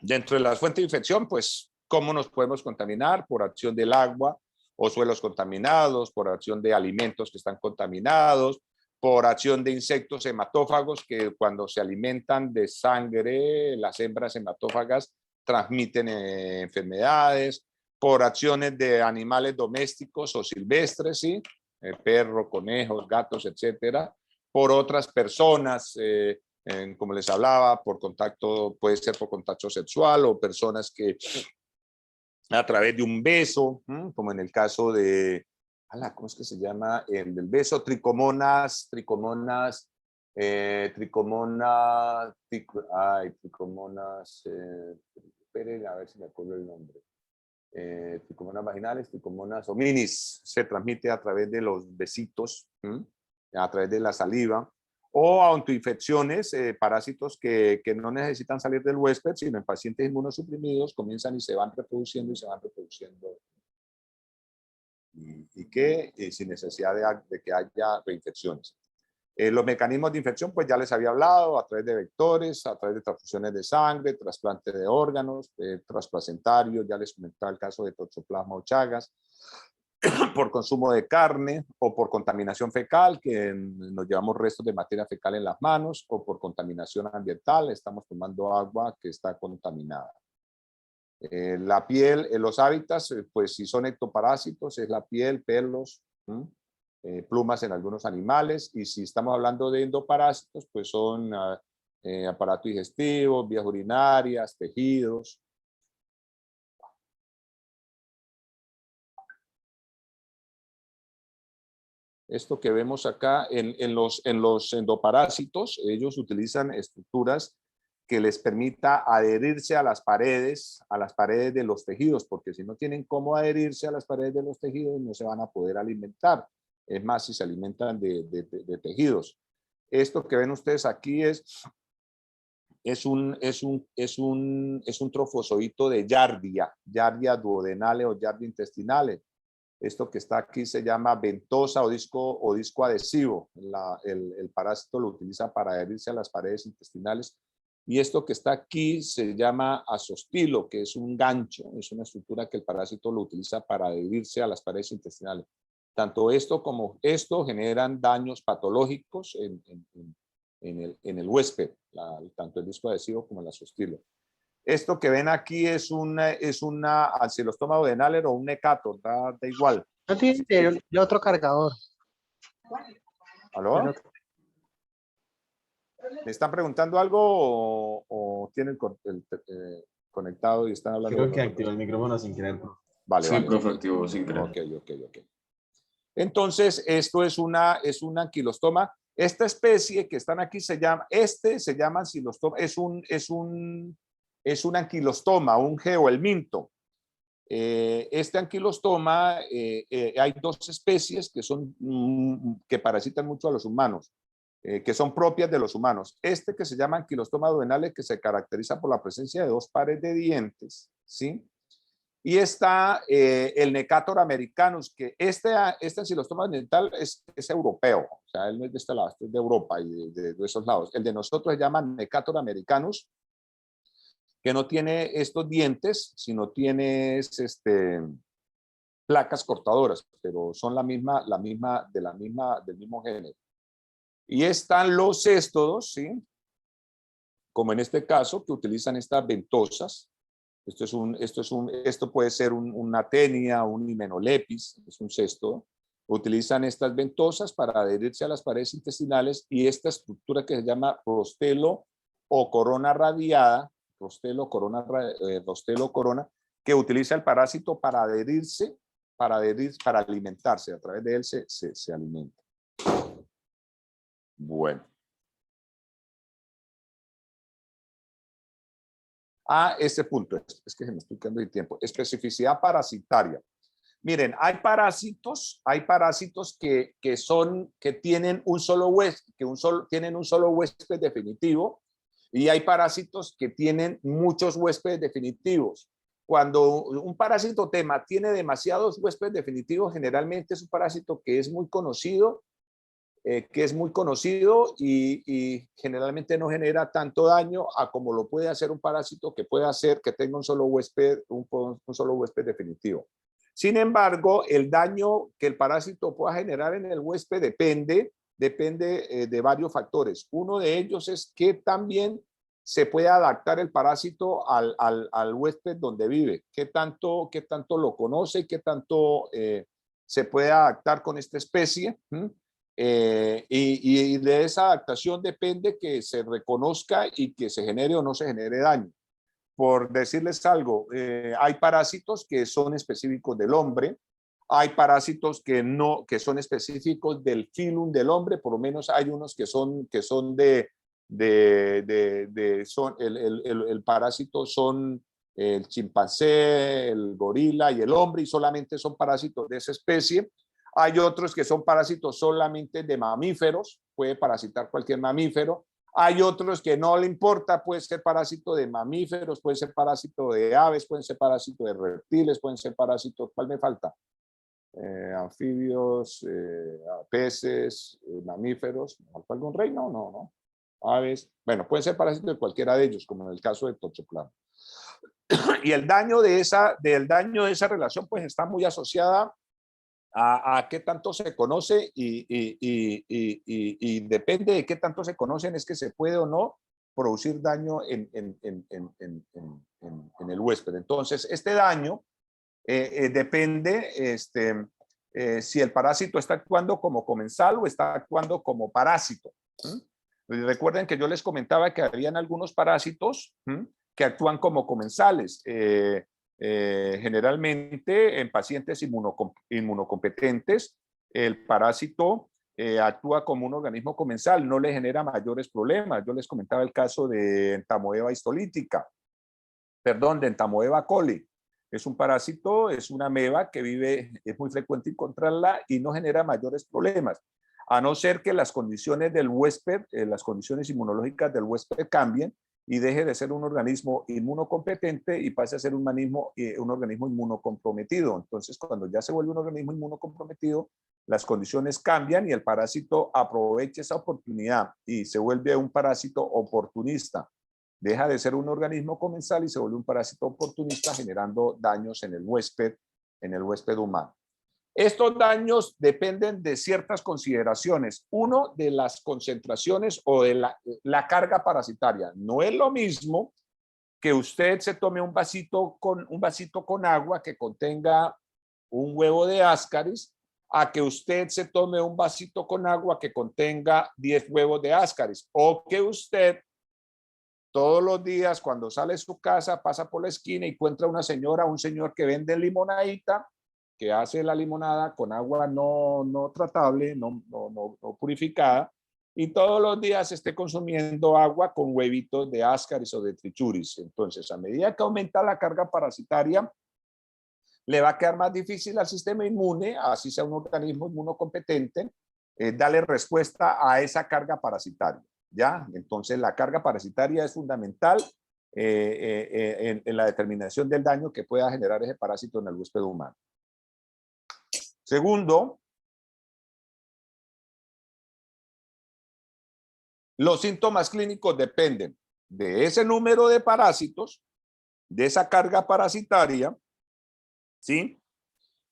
Dentro de las fuentes de infección, pues, ¿cómo nos podemos contaminar? Por acción del agua o suelos contaminados, por acción de alimentos que están contaminados, por acción de insectos hematófagos que cuando se alimentan de sangre, las hembras hematófagas transmiten enfermedades, por acciones de animales domésticos o silvestres, ¿sí? Perros, conejos, gatos, etcétera, por otras personas, como les hablaba, por contacto, puede ser por contacto sexual o personas que a través de un beso, como en el caso de, ¿cómo es que se llama? El del beso, tricomonas, esperen a ver si me acuerdo el nombre. Tricomonas vaginales, tricomonas hominis, se transmite a través de los besitos, a través de la saliva, o autoinfecciones, parásitos que no necesitan salir del huésped, sino en pacientes inmunosuprimidos comienzan y se van reproduciendo y que sin necesidad de que haya reinfecciones. Los mecanismos de infección, pues ya les había hablado, a través de vectores, a través de transfusiones de sangre, trasplante de órganos, trasplacentarios, ya les comentaba el caso de toxoplasma o chagas, por consumo de carne o por contaminación fecal, que nos llevamos restos de materia fecal en las manos, o por contaminación ambiental, estamos tomando agua que está contaminada. La piel, los hábitats, pues si son ectoparásitos, es la piel, pelos, plumas en algunos animales, y si estamos hablando de endoparásitos, pues son aparato digestivo, vías urinarias, tejidos. Esto que vemos acá en los endoparásitos, ellos utilizan estructuras que les permita adherirse a las paredes de los tejidos, porque si no tienen cómo adherirse a las paredes de los tejidos, no se van a poder alimentar. Es más, si se alimentan de tejidos. Esto que ven ustedes aquí es un trofozoito de Giardia duodenale o Giardia intestinale. Esto que está aquí se llama ventosa o disco adhesivo. El parásito lo utiliza para adherirse a las paredes intestinales. Y esto que está aquí se llama asostilo, que es un gancho, es una estructura que el parásito lo utiliza para adherirse a las paredes intestinales. Tanto esto como esto generan daños patológicos en el huésped, tanto el disco adhesivo como el asostilo. Esto que ven aquí es una ancilostoma duodenale o un necato, da igual. No tiene el otro cargador. ¿Aló? ¿Me están preguntando algo o tienen conectado y están hablando? Creo que activó el micrófono sin querer. Vale, Sí, vale. profe, activo sin querer. Ok. Entonces, esto es una anquilostoma. Esta especie que están aquí se llama anquilostoma, es un anquilostoma, un geohelminto. Este anquilostoma, hay dos especies que que parasitan mucho a los humanos, que son propias de los humanos. Este que se llama anquilostoma duodenale, que se caracteriza por la presencia de 2 pares de dientes, ¿sí? Y está el Necator americanus, que este ancilostoma dental es europeo, o sea, él no es de este lado, este es de Europa y de esos lados. El de nosotros se llama Necator americanus, que no tiene estos dientes, sino tiene placas cortadoras, pero son del mismo género. Y están los céstodos, ¿sí? Como en este caso, que utilizan estas ventosas. Esto puede ser una tenia, un himenolepis, es un céstodo. Utilizan estas ventosas para adherirse a las paredes intestinales y esta estructura que se llama rostelo o corona radiada, rostelo corona, que utiliza el parásito para adherirse, para alimentarse. A través de él se alimenta. Bueno. Este punto, es que se me estoy quedando de tiempo. Especificidad parasitaria. Miren, hay parásitos que tienen un solo huésped definitivo, y hay parásitos que tienen muchos huéspedes definitivos. Cuando un parásito tiene demasiados huéspedes definitivos, generalmente es un parásito que es muy conocido, y generalmente no genera tanto daño a como lo puede hacer un parásito que puede hacer que tenga un solo huésped definitivo. Sin embargo, el daño que el parásito pueda generar en el huésped depende de varios factores. Uno de ellos es que también se puede adaptar el parásito al huésped donde vive, qué tanto lo conoce, qué tanto se puede adaptar con esta especie. Y de esa adaptación depende que se reconozca y que se genere o no se genere daño. Por decirles algo, hay parásitos que son específicos del hombre, hay parásitos que son específicos del filum del hombre, por lo menos hay unos que son el parásito son el chimpancé, el gorila y el hombre, y solamente son parásitos de esa especie. Hay otros que son parásitos solamente de mamíferos, puede parasitar cualquier mamífero. Hay otros que no le importa, puede ser parásito de mamíferos, puede ser parásito de aves, pueden ser parásito de reptiles, pueden ser parásitos, ¿cuál me falta? Anfibios, peces, mamíferos, ¿me falta algún reino? No. Aves, bueno, pueden ser parásitos de cualquiera de ellos, como en el caso de Toxoplasma. Y el daño de esa relación pues está muy asociada a qué tanto se conoce y depende de qué tanto se conocen es que se puede o no producir daño en el huésped. Entonces, este daño depende si el parásito está actuando como comensal o está actuando como parásito. Recuerden que yo les comentaba que habían algunos parásitos que actúan como comensales. Generalmente en pacientes inmunocompetentes, el parásito actúa como un organismo comensal, no le genera mayores problemas. Yo les comentaba el caso de Entamoeba histolítica, de Entamoeba coli. Es un parásito, es una ameba que vive, es muy frecuente encontrarla y no genera mayores problemas, a no ser que las condiciones del huésped, las condiciones inmunológicas del huésped cambien y deje de ser un organismo inmunocompetente y pase a ser un organismo inmunocomprometido. Entonces, cuando ya se vuelve un organismo inmunocomprometido, las condiciones cambian y el parásito aprovecha esa oportunidad y se vuelve un parásito oportunista. Deja de ser un organismo comensal y se vuelve un parásito oportunista, generando daños en el huésped humano. Estos daños dependen de ciertas consideraciones. Uno, de las concentraciones o de la carga parasitaria. No es lo mismo que usted se tome un vasito con agua que contenga un huevo de Ascaris, a que usted se tome un vasito con agua que contenga 10 huevos de Ascaris, o que usted todos los días cuando sale de su casa pasa por la esquina y encuentra una señora, un señor que vende limonadita, que hace la limonada con agua no tratable, no purificada, y todos los días esté consumiendo agua con huevitos de Ascaris o de Trichuris. Entonces, a medida que aumenta la carga parasitaria, le va a quedar más difícil al sistema inmune, así sea un organismo inmunocompetente, darle respuesta a esa carga parasitaria. ¿Ya? Entonces, la carga parasitaria es fundamental en la determinación del daño que pueda generar ese parásito en el huésped humano. Segundo, los síntomas clínicos dependen de ese número de parásitos, de esa carga parasitaria, ¿sí?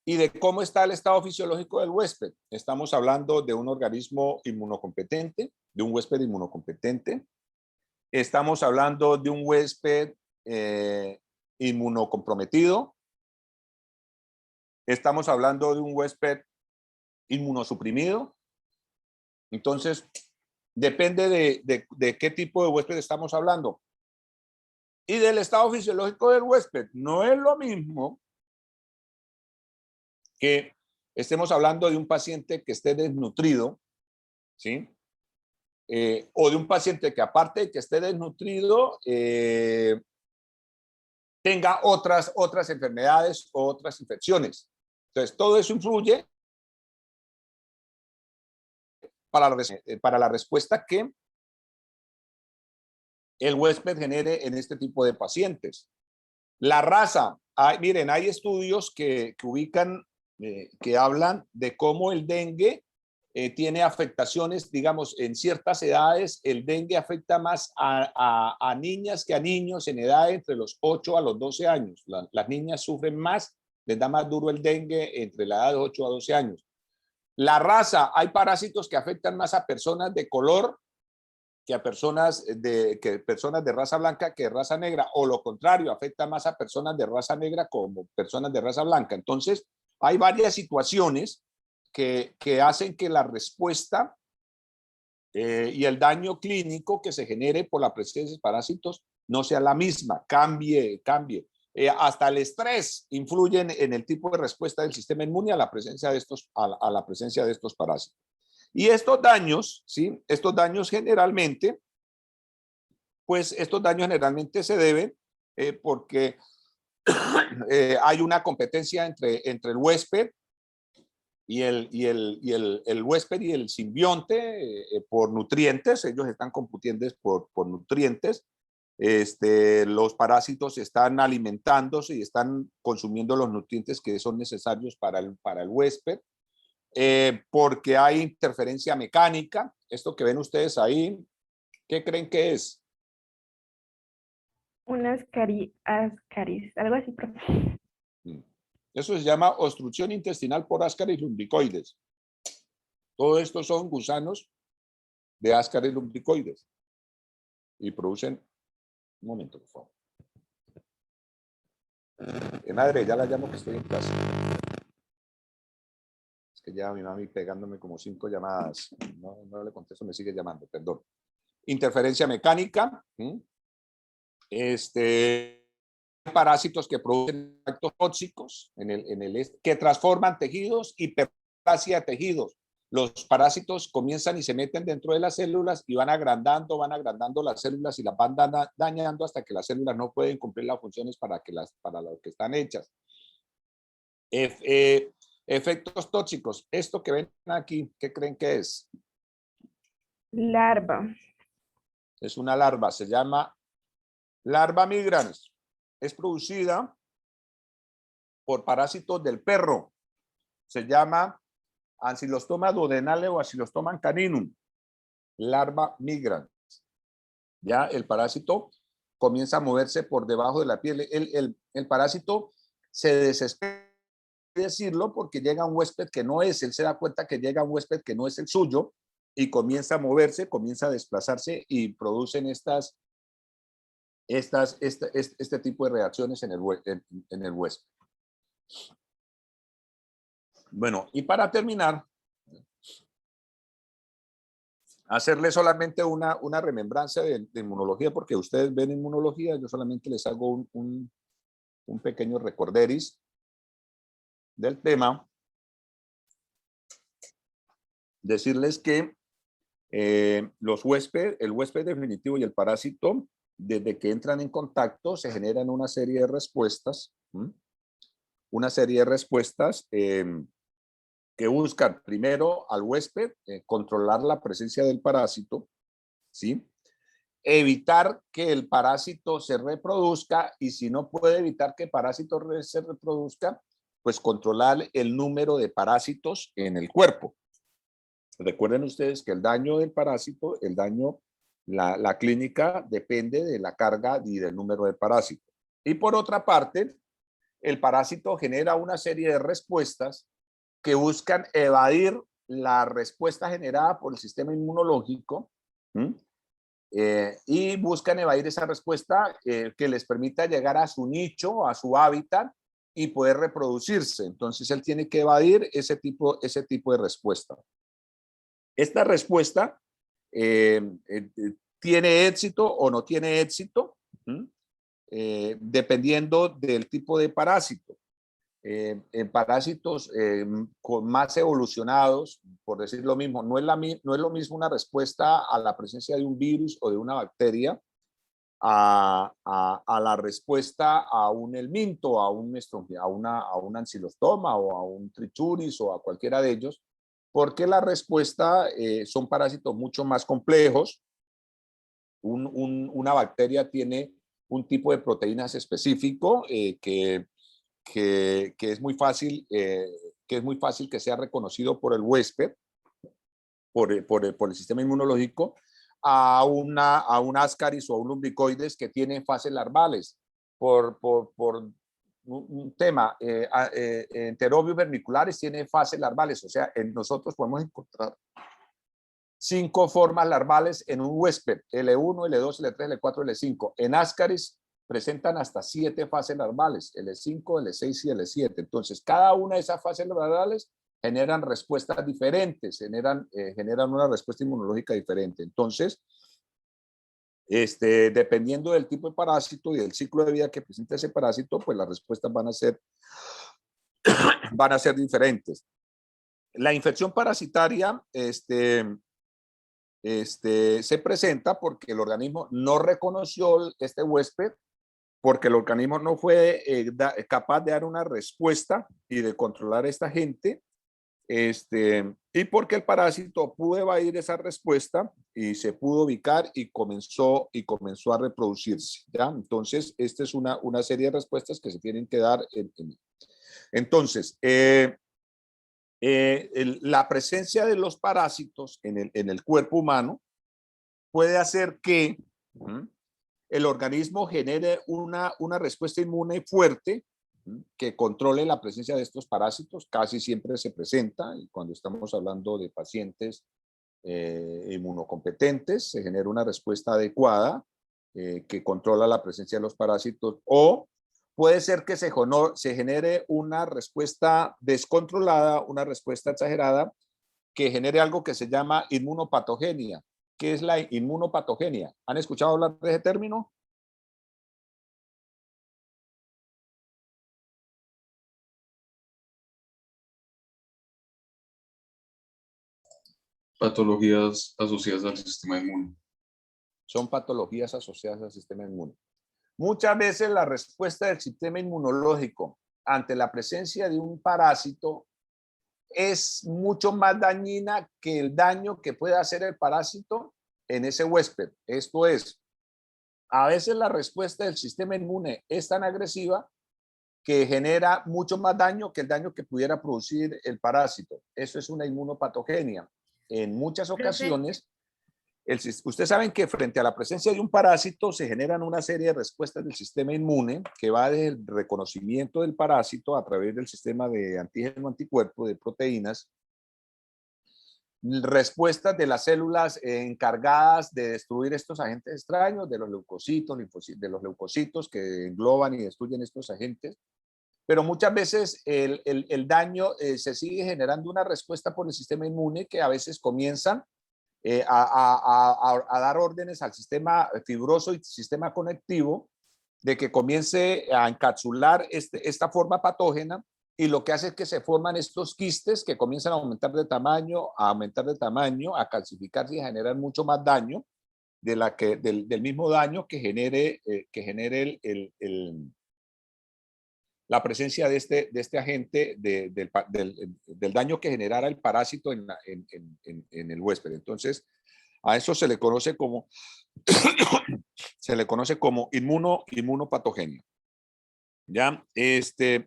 Y de cómo está el estado fisiológico del huésped. Estamos hablando de un organismo inmunocompetente, de un huésped inmunocompetente. Estamos hablando de un huésped inmunocomprometido. Estamos hablando de un huésped inmunosuprimido. Entonces, depende de qué tipo de huésped estamos hablando. Y del estado fisiológico del huésped. No es lo mismo que estemos hablando de un paciente que esté desnutrido, ¿sí? O de un paciente que aparte de que esté desnutrido, tenga otras enfermedades o otras infecciones. Entonces, todo eso influye para la respuesta que el huésped genere en este tipo de pacientes. La raza, miren, hay estudios que ubican, que hablan de cómo el dengue tiene afectaciones, digamos, en ciertas edades. El dengue afecta más a niñas que a niños en edad entre los 8 a los 12 años. Las niñas sufren más, les da más duro el dengue entre la edad de 8 a 12 años. La raza, hay parásitos que afectan más a personas de color que a personas de raza blanca que de raza negra, o lo contrario, afecta más a personas de raza negra como personas de raza blanca. Entonces, hay varias situaciones que hacen que la respuesta y el daño clínico que se genere por la presencia de parásitos no sea la misma, cambie. Hasta el estrés influye en el tipo de respuesta del sistema inmune a la presencia de estos parásitos. Y estos daños, ¿sí? Estos daños generalmente se deben porque hay una competencia entre el huésped y el huésped y el simbionte por nutrientes. Ellos están compitiendo por nutrientes. Los parásitos están alimentándose y están consumiendo los nutrientes que son necesarios para el huésped. Porque hay interferencia mecánica. Esto que ven ustedes ahí, ¿qué creen que es? Una ascaris, algo así, profe. Eso se llama obstrucción intestinal por Ascaris lumbricoides. Todo esto son gusanos de Ascaris lumbricoides y producen. Un momento, por favor. Madre, ya la llamo que estoy en casa. Es que ya mi mami pegándome como 5 llamadas. No le contesto, me sigue llamando, perdón. Interferencia mecánica. Parásitos que producen efectos tóxicos que transforman tejidos y hiperplasia de tejidos. Los parásitos comienzan y se meten dentro de las células y van agrandando las células y las van dañando hasta que las células no pueden cumplir las funciones para lo que están hechas. Efectos tóxicos. Esto que ven aquí, ¿qué creen que es? Larva. Es una larva, se llama larva migrans. Es producida por parásitos del perro. Se llama Ancylostoma duodenale o Ancylostoma caninum. Larva migrans. Ya el parásito comienza a moverse por debajo de la piel. El parásito se desespera de decirlo porque llega un huésped que no es. Él se da cuenta que llega un huésped que no es el suyo y comienza a moverse, comienza a desplazarse y producen este tipo de reacciones en el huésped. Bueno, y para terminar, hacerle solamente una remembranza de inmunología, porque ustedes ven inmunología, yo solamente les hago un pequeño recorderis del tema. Decirles que el huésped definitivo y el parásito, desde que entran en contacto, se generan una serie de respuestas, una serie de respuestas que buscan primero al huésped controlar la presencia del parásito, ¿sí? Evitar que el parásito se reproduzca, y si no puede evitar que el parásito se reproduzca, pues controlar el número de parásitos en el cuerpo. Recuerden ustedes que el daño del parásito, la clínica depende de la carga y del número de parásitos. Y por otra parte, el parásito genera una serie de respuestas que buscan evadir la respuesta generada por el sistema inmunológico, y buscan evadir esa respuesta que les permita llegar a su nicho, a su hábitat y poder reproducirse. Entonces él tiene que evadir ese tipo de respuesta. Esta respuesta tiene éxito o no tiene éxito, dependiendo del tipo de parásito. En parásitos más evolucionados, por decir lo mismo, no es lo mismo una respuesta a la presencia de un virus o de una bacteria a la respuesta a un helminto, a un ancilostoma o a un trichuris o a cualquiera de ellos, porque la respuesta son parásitos mucho más complejos. Una bacteria tiene un tipo de proteínas específico que es muy fácil que sea reconocido por el huésped, por el sistema inmunológico, a un ascaris o a un lumbricoides que tienen fases larvales. Por un tema, Enterobius vermicularis tiene fases larvales, o sea, nosotros podemos encontrar 5 formas larvales en un huésped: L1, L2, L3, L4, L5. En ascaris presentan hasta 7 fases larvales, L5, L6 y L7. Entonces, cada una de esas fases larvales generan respuestas diferentes, generan una respuesta inmunológica diferente. Entonces, dependiendo del tipo de parásito y del ciclo de vida que presenta ese parásito, pues las respuestas van a ser diferentes. La infección parasitaria se presenta porque el organismo no reconoció este huésped, porque el organismo no fue capaz de dar una respuesta y de controlar a esta gente, y porque el parásito pudo evadir esa respuesta y se pudo ubicar y comenzó a reproducirse, ¿ya? Entonces, esta es una serie de respuestas que se tienen que dar. Entonces, la presencia de los parásitos en el cuerpo humano puede hacer que el organismo genere una respuesta inmune fuerte que controle la presencia de estos parásitos. Casi siempre se presenta, y cuando estamos hablando de pacientes inmunocompetentes, se genera una respuesta adecuada que controla la presencia de los parásitos, o puede ser que se genere una respuesta descontrolada, una respuesta exagerada, que genere algo que se llama inmunopatogenia. ¿Qué es la inmunopatogenia? ¿Han escuchado hablar de ese término? Patologías asociadas al sistema inmune. Son patologías asociadas al sistema inmune. Muchas veces la respuesta del sistema inmunológico ante la presencia de un parásito es mucho más dañina que el daño que puede hacer el parásito en ese huésped. Esto es, a veces la respuesta del sistema inmune es tan agresiva que genera mucho más daño que el daño que pudiera producir el parásito. Eso es una inmunopatogenia. En muchas ocasiones, ustedes saben que frente a la presencia de un parásito se generan una serie de respuestas del sistema inmune que va desde el reconocimiento del parásito a través del sistema de antígeno anticuerpo, de proteínas, respuestas de las células encargadas de destruir estos agentes extraños, de los leucocitos que engloban y destruyen estos agentes. Pero muchas veces el daño se sigue generando una respuesta por el sistema inmune que a veces comienza a dar órdenes al sistema fibroso y sistema conectivo de que comience a encapsular esta forma patógena, y lo que hace es que se forman estos quistes que comienzan a aumentar de tamaño, a calcificarse y a generar mucho más daño del mismo daño que genere la presencia de este agente, del daño que generara el parásito en el huésped. Entonces, a eso se le conoce como, inmunopatogenia. ¿Ya?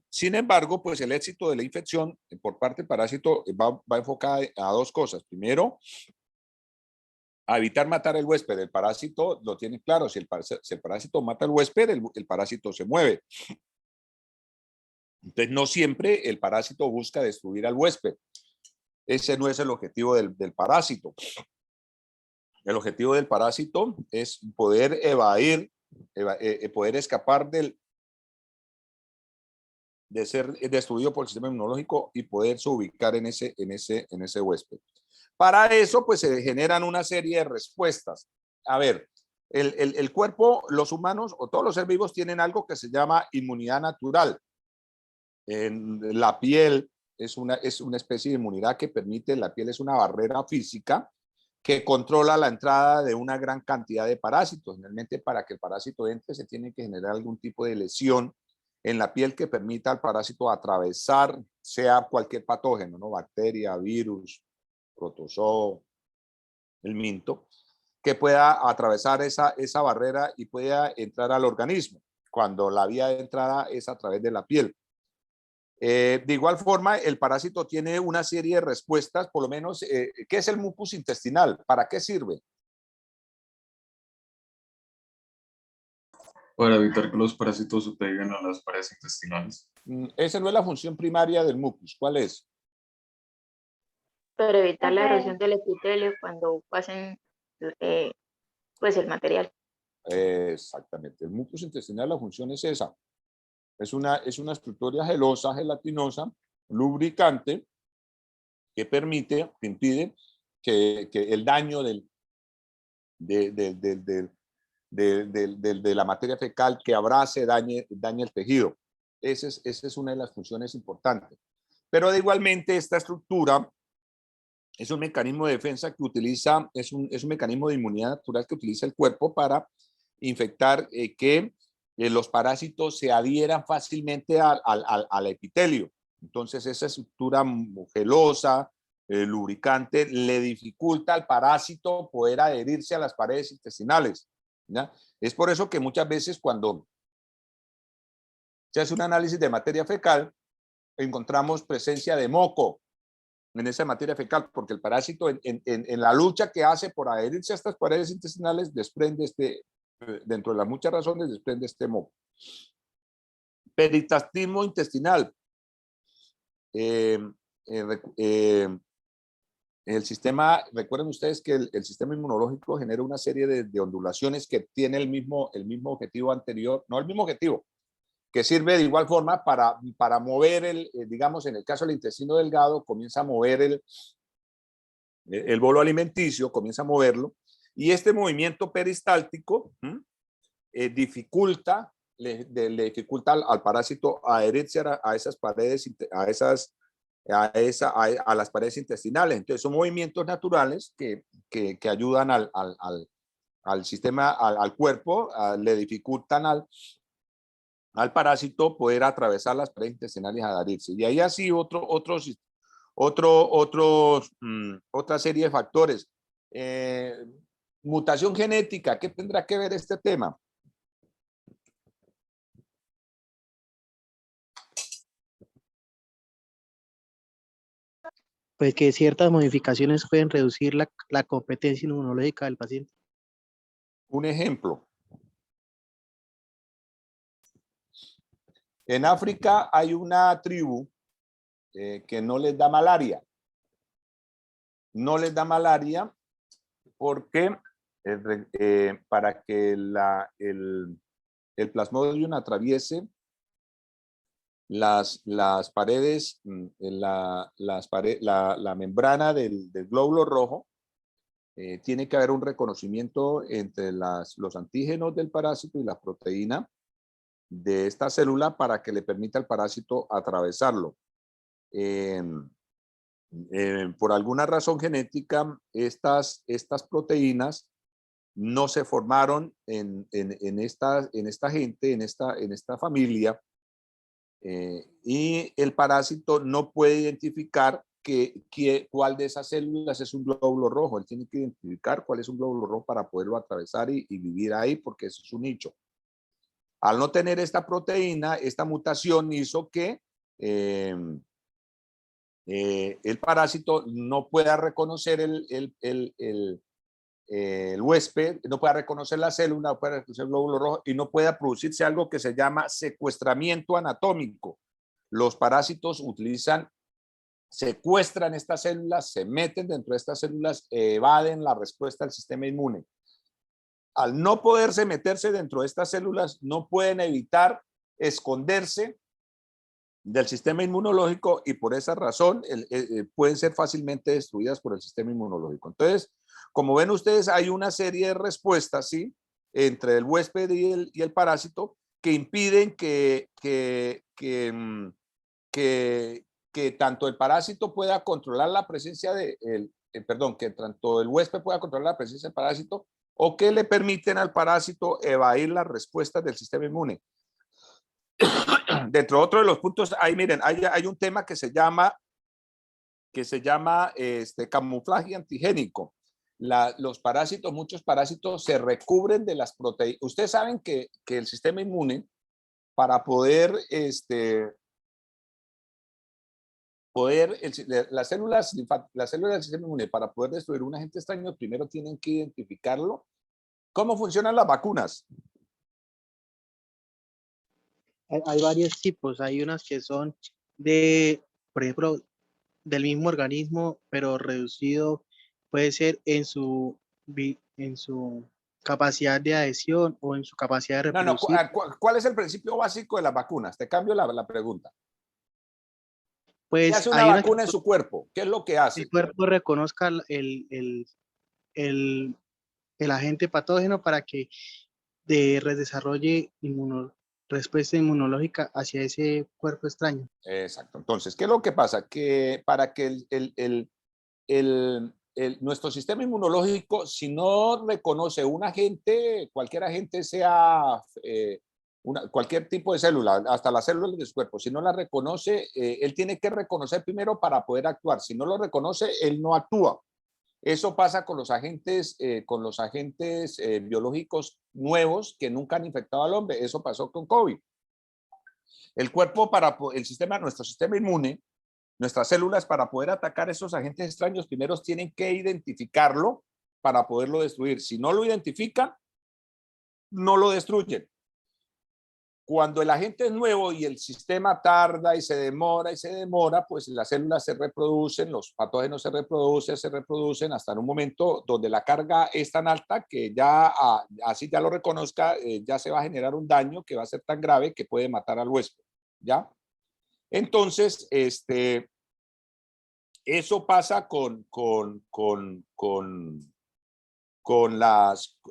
Sin embargo, pues el éxito de la infección por parte del parásito va enfocada a dos cosas. Primero, a evitar matar al huésped. El parásito lo tiene claro, si el parásito mata al huésped, el parásito se mueve. Entonces, no siempre el parásito busca destruir al huésped. Ese no es el objetivo del parásito. El objetivo del parásito es poder evadir, poder escapar de ser destruido por el sistema inmunológico y poderse ubicar en ese huésped. Para eso, pues se generan una serie de respuestas. A ver, el cuerpo, los humanos o todos los seres vivos tienen algo que se llama inmunidad natural. La piel es una especie de inmunidad que permite, la piel es una barrera física que controla la entrada de una gran cantidad de parásitos. Generalmente, para que el parásito entre, se tiene que generar algún tipo de lesión en la piel que permita al parásito atravesar, sea cualquier patógeno, ¿no? Bacteria, virus, protozoo, el minto, que pueda atravesar esa barrera y pueda entrar al organismo, cuando la vía de entrada es a través de la piel. De igual forma, el parásito tiene una serie de respuestas, por lo menos, ¿qué es el mucus intestinal? ¿Para qué sirve? Para evitar que los parásitos se peguen a las paredes intestinales. Esa no es la función primaria del mucus. ¿Cuál es? Para evitar la Ok. erosión del epitelio cuando pasen pues el material. Exactamente. El mucus intestinal, la función es esa. Es una estructura gelosa, gelatinosa, lubricante, que impide que el daño de la materia fecal que abrace dañe el tejido. Esa es una de las funciones importantes. Pero igualmente esta estructura es un mecanismo de defensa que utiliza, es un mecanismo de inmunidad natural que utiliza el cuerpo para infectar que los parásitos se adhieran fácilmente al epitelio. Entonces esa estructura gelosa, lubricante, le dificulta al parásito poder adherirse a las paredes intestinales, ¿ya? Es por eso que muchas veces cuando se hace un análisis de materia fecal, encontramos presencia de moco en esa materia fecal, porque el parásito en la lucha que hace por adherirse a estas paredes intestinales desprende dentro de las muchas razones, desprende este moco. Peritactismo intestinal. El sistema, recuerden ustedes que el sistema inmunológico genera una serie de ondulaciones que tiene el mismo objetivo anterior, no el mismo objetivo, que sirve de igual forma para mover digamos, en el caso del intestino delgado, comienza a mover el bolo alimenticio, comienza a moverlo, y este movimiento peristáltico dificulta le dificulta al parásito adherirse a esas paredes, a las paredes intestinales. Entonces son movimientos naturales que ayudan al sistema, al cuerpo, le dificultan al parásito poder atravesar las paredes intestinales y adherirse. Y ahí así otra serie de factores. Mutación genética, ¿qué tendrá que ver este tema? Pues que ciertas modificaciones pueden reducir la competencia inmunológica del paciente. Un ejemplo. En África hay una tribu que no les da malaria. No les da malaria porque para que el Plasmodium atraviese las paredes, la membrana del glóbulo rojo, tiene que haber un reconocimiento entre los antígenos del parásito y la proteína de esta célula para que le permita al parásito atravesarlo. Por alguna razón genética, estas proteínas no se formaron en esta gente, en esta familia, y el parásito no puede identificar cuál de esas células es un glóbulo rojo. Él tiene que identificar cuál es un glóbulo rojo para poderlo atravesar y vivir ahí, porque eso es un nicho. Al no tener esta proteína, esta mutación hizo que el parásito no pueda reconocer el huésped, no pueda reconocer la célula, no pueda reconocer el glóbulo rojo y no pueda producirse algo que se llama secuestramiento anatómico. Los parásitos secuestran estas células, se meten dentro de estas células, evaden la respuesta del sistema inmune. Al no poderse meterse dentro de estas células, no pueden evitar esconderse del sistema inmunológico y por esa razón pueden ser fácilmente destruidas por el sistema inmunológico. Entonces, como ven ustedes, hay una serie de respuestas, ¿sí?, entre el huésped y el parásito que impiden que tanto el parásito pueda controlar la presencia que tanto el huésped pueda controlar la presencia del parásito o que le permiten al parásito evadir las respuestas del sistema inmune. Dentro de otro de los puntos, miren, hay un tema que se llama camuflaje antigénico. Los parásitos, muchos parásitos se recubren de las proteínas. Ustedes saben que el sistema inmune, para poder, las células del sistema inmune, para poder destruir un agente extraño, primero tienen que identificarlo. ¿Cómo funcionan las vacunas? Hay varios tipos, hay unas que son por ejemplo, del mismo organismo, pero reducido, puede ser en su capacidad de adhesión o en su capacidad de reproducir. ¿Cuál es el principio básico de las vacunas? Te cambio la pregunta. Pues ¿Qué hace una vacuna en su cuerpo? ¿Qué es lo que hace? El cuerpo reconozca el agente patógeno para que desarrolle respuesta inmunológica hacia ese cuerpo extraño. Exacto. Entonces, ¿qué es lo que pasa? Que para que nuestro sistema inmunológico, si no reconoce un agente, cualquier agente sea cualquier tipo de célula, hasta las células de su cuerpo, si no la reconoce, él tiene que reconocer primero para poder actuar. Si no lo reconoce, él no actúa. Eso pasa con los agentes biológicos nuevos que nunca han infectado al hombre. Eso pasó con COVID. El cuerpo, nuestro sistema inmune, nuestras células, para poder atacar esos agentes extraños, primero tienen que identificarlo para poderlo destruir. Si no lo identifican, no lo destruyen. Cuando el agente es nuevo y el sistema tarda y se demora, pues las células se reproducen, los patógenos se reproducen hasta en un momento donde la carga es tan alta que así ya lo reconozca, ya se va a generar un daño que va a ser tan grave que puede matar al huésped, ¿ya? Entonces, eso pasa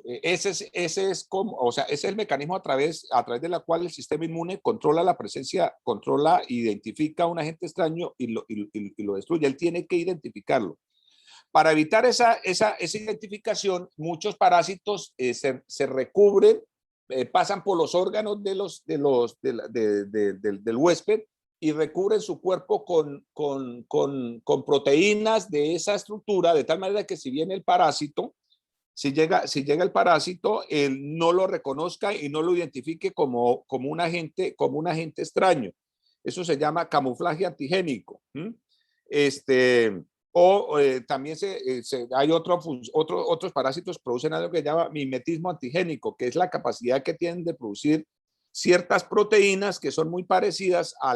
ese es el mecanismo a través de la cual el sistema inmune controla la presencia, identifica a un agente extraño y lo destruye. Él tiene que identificarlo. Para evitar esa identificación, muchos parásitos se recubren, pasan por los órganos del huésped y recubren su cuerpo con proteínas de esa estructura, de tal manera que si viene el parásito, si llega el parásito, él no lo reconozca y no lo identifique como un agente extraño. Eso se llama camuflaje antigénico. También hay otros parásitos que producen algo que se llama mimetismo antigénico, que es la capacidad que tienen de producir ciertas proteínas que son muy parecidas a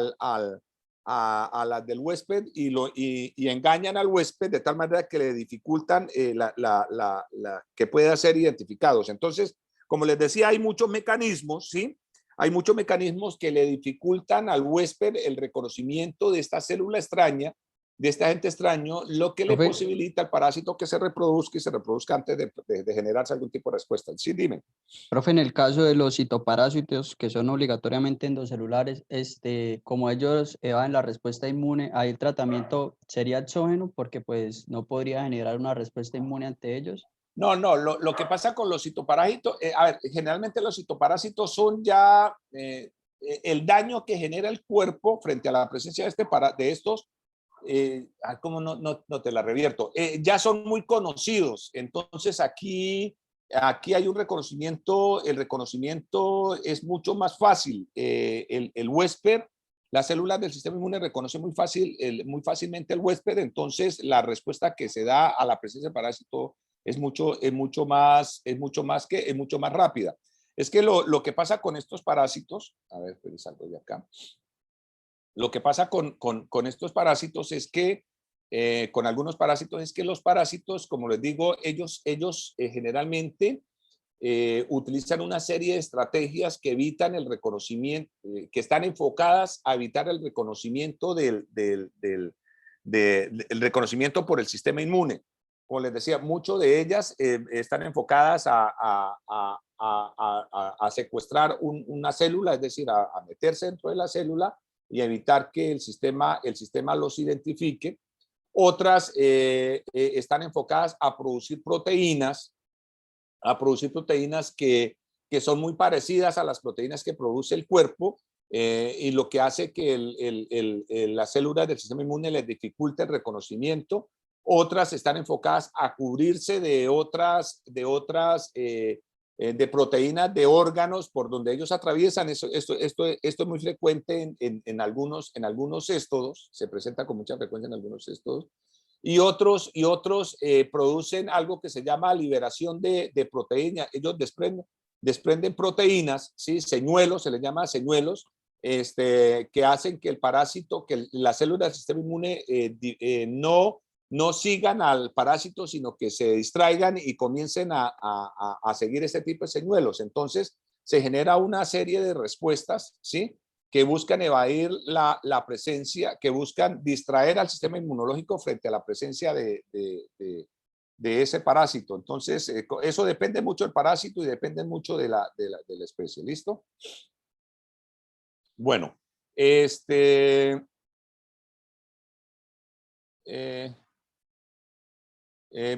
las del huésped y engañan al huésped de tal manera que le dificultan que pueda ser identificados. Entonces, como les decía, hay muchos mecanismos, ¿sí? Hay muchos mecanismos que le dificultan al huésped el reconocimiento de esta célula extraña de este agente extraño, lo que le Profe. posibilita al parásito que se reproduzca y se reproduzca antes de generarse algún tipo de respuesta. Sí, dime. Profe, en el caso de los citoparásitos que son obligatoriamente endocelulares, como ellos evaden la respuesta inmune, ahí el tratamiento sería exógeno porque pues no podría generar una respuesta inmune ante ellos. No, lo que pasa con los citoparásitos, a ver, generalmente los citoparásitos son ya el daño que genera el cuerpo frente a la presencia de estos, ¿cómo no te la revierto? Ya son muy conocidos, entonces aquí hay un reconocimiento, el reconocimiento es mucho más fácil. El huésped, las células del sistema inmune reconocen muy fácilmente el huésped, entonces la respuesta que se da a la presencia del parásito es mucho más rápida. Es que lo que pasa con estos parásitos, a ver, pues salgo de acá. Lo que pasa con estos parásitos es que, con algunos parásitos, es que los parásitos, como les digo, ellos generalmente utilizan una serie de estrategias que evitan el reconocimiento, que están enfocadas a evitar el reconocimiento el reconocimiento por el sistema inmune. Como les decía, muchas de ellas están enfocadas a secuestrar una célula, es decir, a meterse dentro de la célula y evitar que el sistema los identifique. Otras están enfocadas a producir proteínas que son muy parecidas a las proteínas que produce el cuerpo, y lo que hace que las células del sistema inmune les dificulte el reconocimiento. Otras están enfocadas a cubrirse de proteínas de órganos por donde ellos atraviesan. Esto es muy frecuente en algunos céstodos, se presenta con mucha frecuencia en algunos céstodos. Y otros producen algo que se llama liberación de proteínas. Ellos desprenden proteínas, ¿sí? Señuelos, se les llama señuelos, que hacen que el parásito, que las células del sistema inmune no sigan al parásito, sino que se distraigan y comiencen a seguir este tipo de señuelos. Entonces, se genera una serie de respuestas, ¿sí? Que buscan evadir la presencia, que buscan distraer al sistema inmunológico frente a la presencia de ese parásito. Entonces, eso depende mucho del parásito y depende mucho de la especie. ¿Listo? Bueno,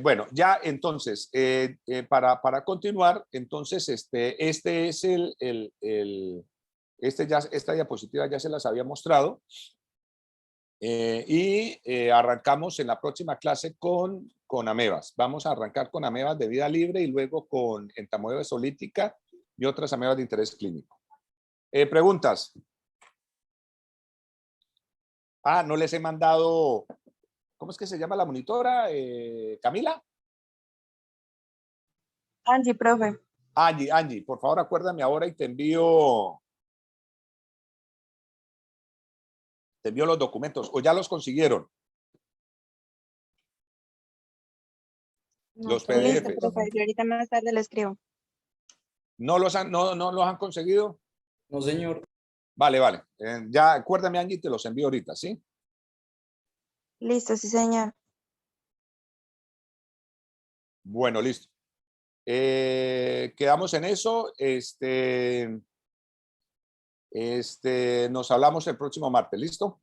bueno, ya entonces, para continuar, entonces, esta diapositiva ya se las había mostrado, y arrancamos en la próxima clase con amebas. Vamos a arrancar con amebas de vida libre y luego con entamoeba solítica y otras amebas de interés clínico. ¿Preguntas? No les he mandado... ¿Cómo es que se llama la monitora? ¿Camila? Angie, profe. Angie, por favor acuérdame ahora y te envío los documentos. ¿O ya los consiguieron? Los PDF. Listo, profe. Yo ahorita más tarde le escribo. ¿No los han conseguido? No, señor. Vale. Ya acuérdame, Angie, te los envío ahorita, ¿sí? Listo, sí, señor. Bueno, listo. Quedamos en eso. Nos hablamos el próximo martes, ¿listo?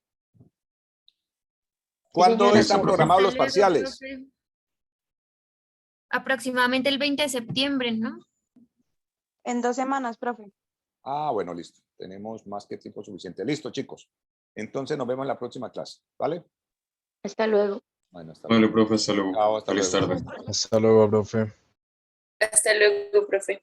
¿Cuándo Señora, están programados los hasta luego, parciales? profe. Aproximadamente el 20 de septiembre, ¿no? En 2 semanas, profe. Bueno, listo. Tenemos más que tiempo suficiente. Listo, chicos. Entonces nos vemos en la próxima clase, ¿vale? Hasta luego. Bueno, hasta Vale, luego. profe, hasta luego. Chao, hasta Feliz luego. tarde. Hasta luego, profe. Hasta luego, profe.